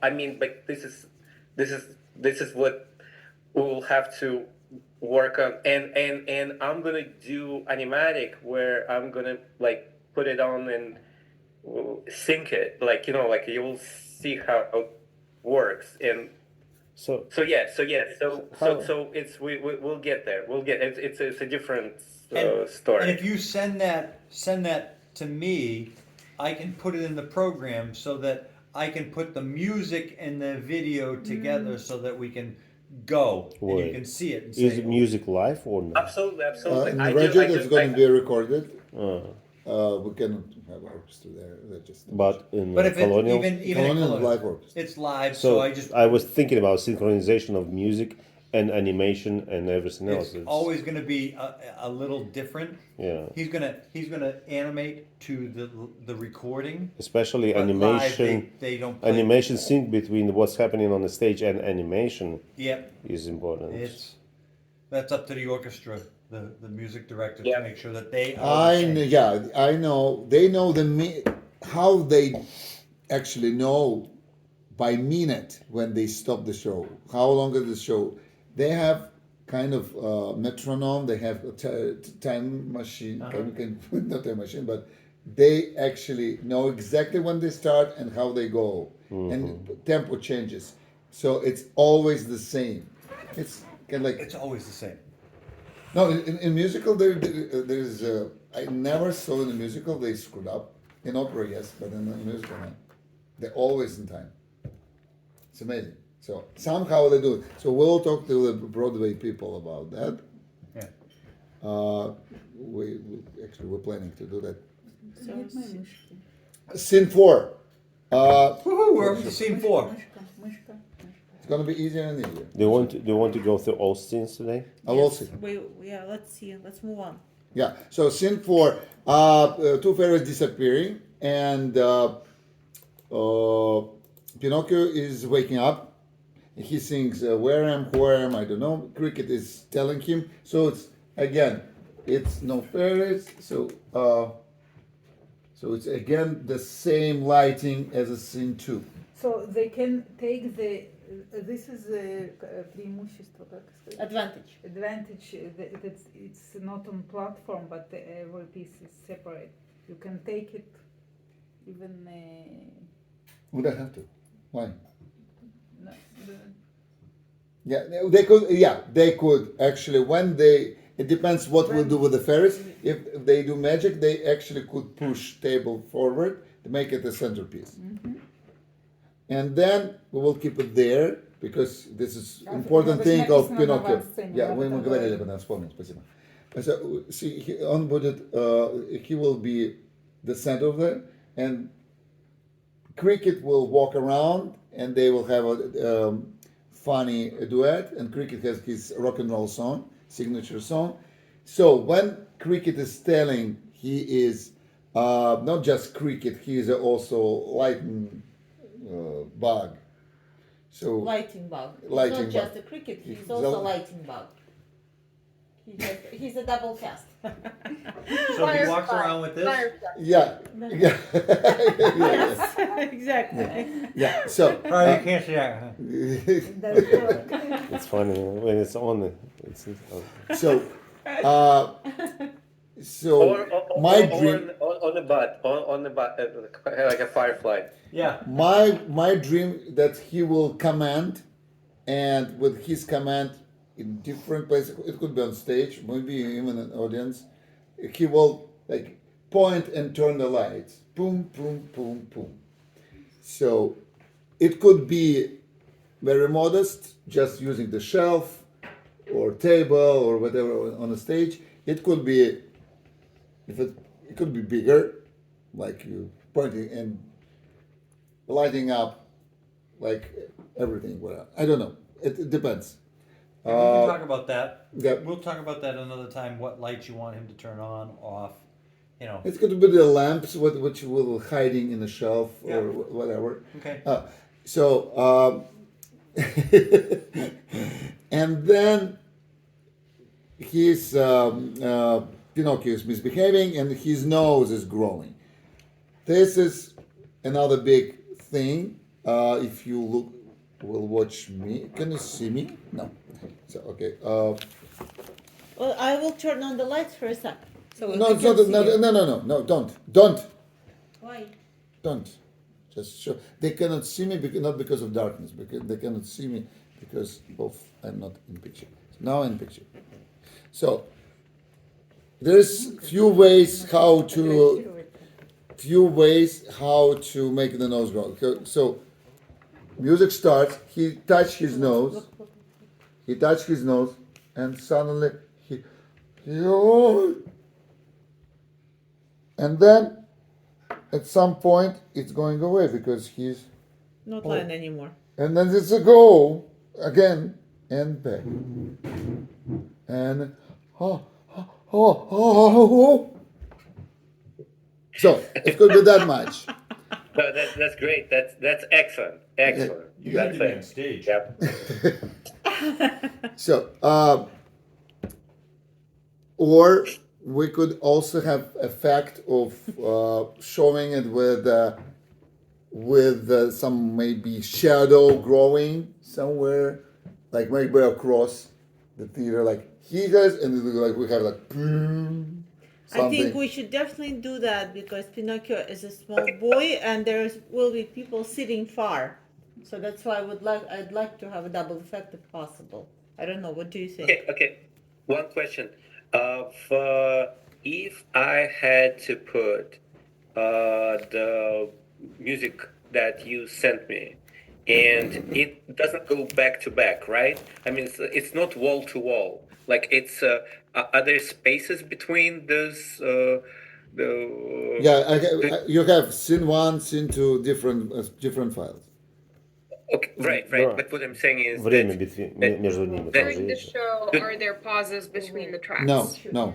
I mean, but this is what we will have to work on. And I'm gonna do animatic where I'm gonna like put it on and sync it. Like like you will see how it works. And So so it's we'll get there. We'll get it's a different story. And if you send that to me, I can put it in the program so that I can put the music and the video together so that we can go and you Wait. can see it and Is say, music live or not? Absolutely, absolutely. In I the do. radio, it's going to be recorded. Uh, We cannot have orchestra there. They're just but in but if it, colonial. even in Colonial Colonial, live orchestra. it's live, So I was thinking about synchronization of music and animation and everything else. it's always going to be a little different. Yeah, He's gonna animate to the recording. especially But animation. live, they don't play. Animation sync between what's happening on the stage and animation Yep, is important. that's up to the orchestra, the music director, Yeah. to make sure that they are the same. Yeah, I know. They know how they actually know by minute when they stop the show. How long is the show? They have kind of metronome. They have a time machine. Not time machine, but they actually know exactly when they start and how they go, and tempo changes. So it's always the same. It's kind of like It's always the same. no, in musical there's I never saw in a musical they screwed up. In opera, yes, but in a musical, no. They're always in time. It's amazing. So somehow they do it. So we'll talk to the Broadway people about that. Yeah. We're planning to do that. Get my мышки. Scene 4. Woohoo, we're up to scene 4. Мышка. It's gonna be easier and easier. Do you want to go through all scenes today? I will see. Yeah, let's see. Let's move on. Yeah. So scene 4, two fairies disappearing, and Pinocchio is waking up. He sings, "Where am, where am? I don't know." Cricket is telling him. So it's no fairies. So it's again the same lighting as a scene 2. So they can take this is преимущество, как сказать? Advantage. Advantage that it's not on platform, but every piece is separate. You can take it even. Would I have to? Why? No, Yeah, they could. Yeah, they could actually. When they, it depends what we'll do with the fairies. If they do magic, they actually could push table forward to make it a centerpiece. And then we will keep it there because this is important thing of Pinocchio. Yeah, мы говорили об этом, вспомнил, спасибо. So see, on будет, he will be the center of it, and Cricket will walk around, and they will have a funny duet, and Cricket has his rock and roll song, signature song. So when Cricket is telling, he is not just Cricket, he is also lightning bug. So Lighting bug. Lighting He's not just bug. a cricket, he's He's also a- a lighting bug. He's a double cast. So he walks around with this. yeah, yeah, Yes, exactly. yeah. So Oh, you can't see that. Huh? doesn't work. It's funny when it's on. so my dream. on the butt, on the butt, like a firefly. Yeah. My dream that he will command, and with his command in different places, it could be on stage, maybe even an audience, he will like point and turn the lights, boom, boom, boom, boom. So it could be very modest, just using the shelf or table or whatever on the stage. It could be, it could be bigger, like you pointing and lighting up, like everything. Well, I don't know. It depends. We can talk about that. Yeah. We'll talk about that another time. What lights you want him to turn on, off. You know. It's going to be the lamps, which will hiding in the shelf Yeah. or whatever. Okay. And then his Pinocchio is misbehaving, and his nose is growing. This is another big thing. If you will watch me. Can you see me? No. So okay. Well, I will turn on the lights for a sec. So No, we it's can not. see No, it. no. Don't. Why? Don't. Just show. They cannot see me not because of darkness. Because they cannot see me because I'm not in picture. Now in picture. So there's few ways how to few ways how to make the nose grow. So music starts. He touched his nose. He touched his nose, and suddenly he and then at some point it's going away because he's Not lion anymore. and then it's a go again and back and oh, oh. So it could be that much. No, that's great. That's excellent. Excellent. You have to be on That's stage. Yep. So or we could also have effect of showing it with some maybe shadow growing somewhere, like maybe across the theater, like he does, and then, like we have like boom, I think something. we should definitely do that because Pinocchio is a small boy and there will be people sitting far. So that's why I'd like to have a double effect if possible. I don't know. What do you think? Okay. One question. If I had to put the music that you sent me, and it doesn't go back to back, right? I mean, it's not wall to wall. Like it's are there spaces between those? Yeah, you have scene one, scene two, different files. Okay, right. Да. But what I'm saying is Время that между ними там же During the есть. show, are there pauses between the tracks? No, no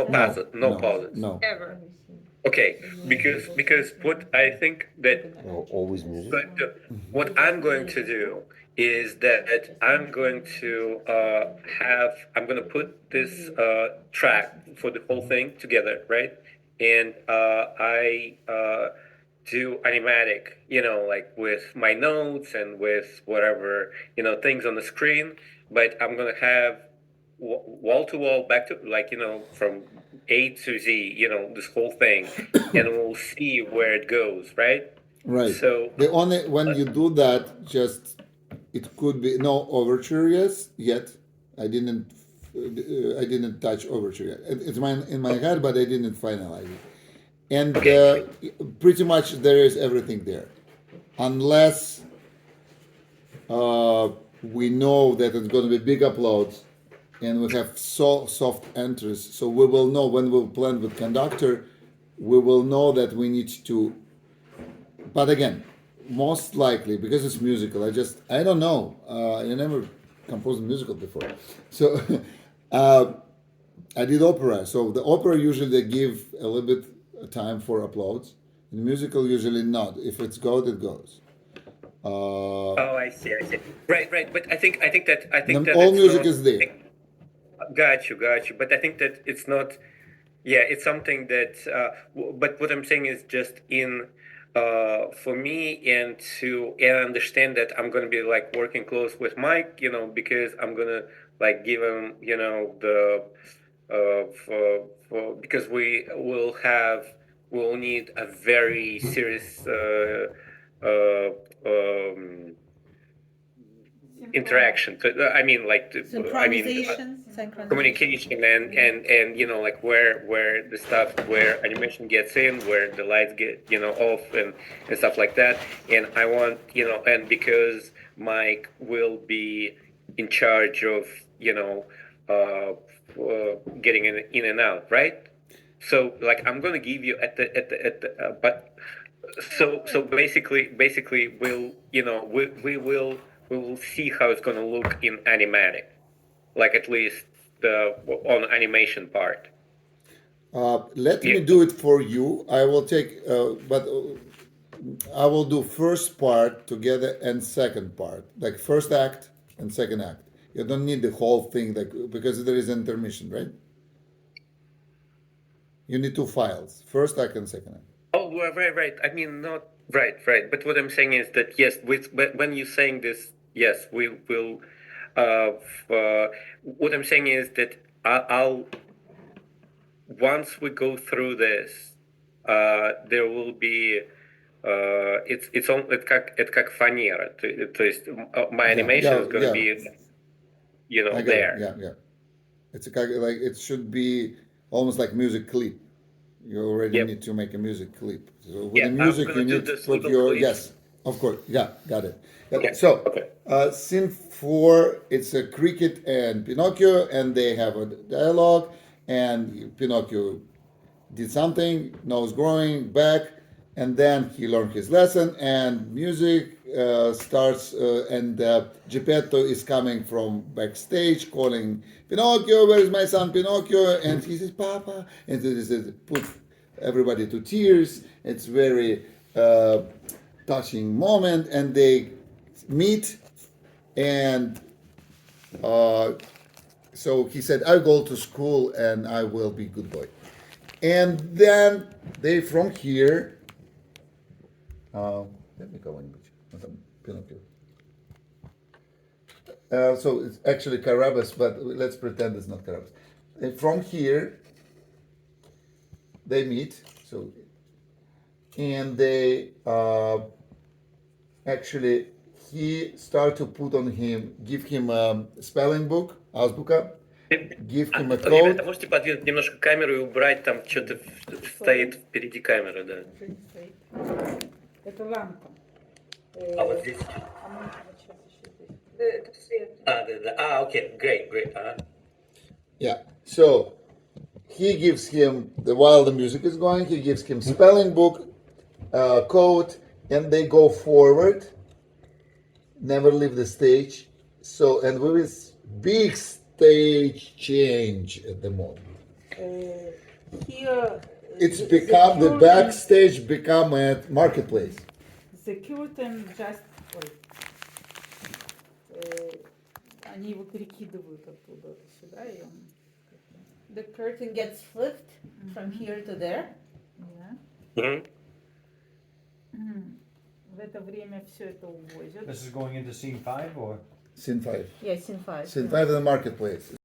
pause, no pauses. no. Ever. Okay, because what I think that Always music. but what I'm going to do is that I'm going to I'm going to put this track for the whole thing together, right? And I do animatic, like with my notes and with whatever things on the screen. But I'm going to have wall to wall, back to from A to Z, this whole thing, and we'll see where it goes, right? Right. So The only when you do that, just it could be no overture yet. I didn't. I didn't touch overture yet. It's in my head, but I didn't finalize it. And pretty much there is everything there, unless we know that it's going to be big uploads, and we have soft entries. So we will know when we'll plan with conductor. We will know that we need to. But again, most likely because it's musical. I don't know. I never composed a musical before, so I did opera. So the opera usually they give a little bit time for uploads. In musical, usually not. If it's good, it goes. oh, I see. Right. But I think that All it's music not. is there. Got you. But I think that it's not. Yeah, it's something that. But what I'm saying is just in. For me and to understand that I'm gonna be like working close with Mike, because I'm gonna like give him, the because we'll need a very serious uh, um, interaction. I mean, Synchronization. communication and like where the stuff where animation gets in, where the lights get off and stuff like that. And I want and because Mike will be in charge of getting in and out, right? So like I'm gonna give you but so basically we'll we will see how it's gonna look in animatic, like at least the on animation part. Let me do it for you. I will take, but I will do first part together and second part, like first act and second act. You don't need the whole thing, like because there is intermission, right? You need two files, first act and second act. Oh, right. I mean, not right. But what I'm saying is that yes, when you're saying this, yes, we will. What I'm saying is that I'll once we go through this, there will be. Это как фанера, то есть my animation is going to be, I got there. it. Yeah. It's like it should be almost like music clip. You already Yep. need to make a music clip. So with Yeah, the I'm music, gonna you do need to this put little your clip. yes, of course. Yeah, got it. Okay, So, okay. scene 4, it's a cricket and Pinocchio, and they have a dialogue, and Pinocchio did something, nose growing back, and then he learned his lesson, and music starts, and Geppetto is coming from backstage calling, Pinocchio, where is my son Pinocchio? And he says, Papa, and it puts everybody to tears. It's very touching moment, and they meet, and so he said, I'll go to school and I will be good boy. And then they from here. Let me go in. Pinocchio. So it's actually Carabas, but let's pretend it's not Carabas. From here, they meet. So, and they actually he start to put on him, give him a spelling book, азбука, give him a Ребята, code. можете подвинуть немножко камеру и убрать, там что-то стоит впереди камеры, да. Уже не стоит. Это лампа. А вот здесь. А мы вот сейчас еще здесь. Это свет. Да. Окей, great. Ага. Yeah. So he gives him while the music is going, he gives him spelling book, code, and they go forward. Never leave the stage. So and with this big stage change at the moment. Here. It's become the backstage become a marketplace. The curtain just. Ой. Они его перекидывают оттуда сюда, и он. The curtain gets flipped from here to there. Да. В это время все это увозят. This is going into scene 5 or? Scene 5. Yeah, scene 5. Scene 5 in the marketplace.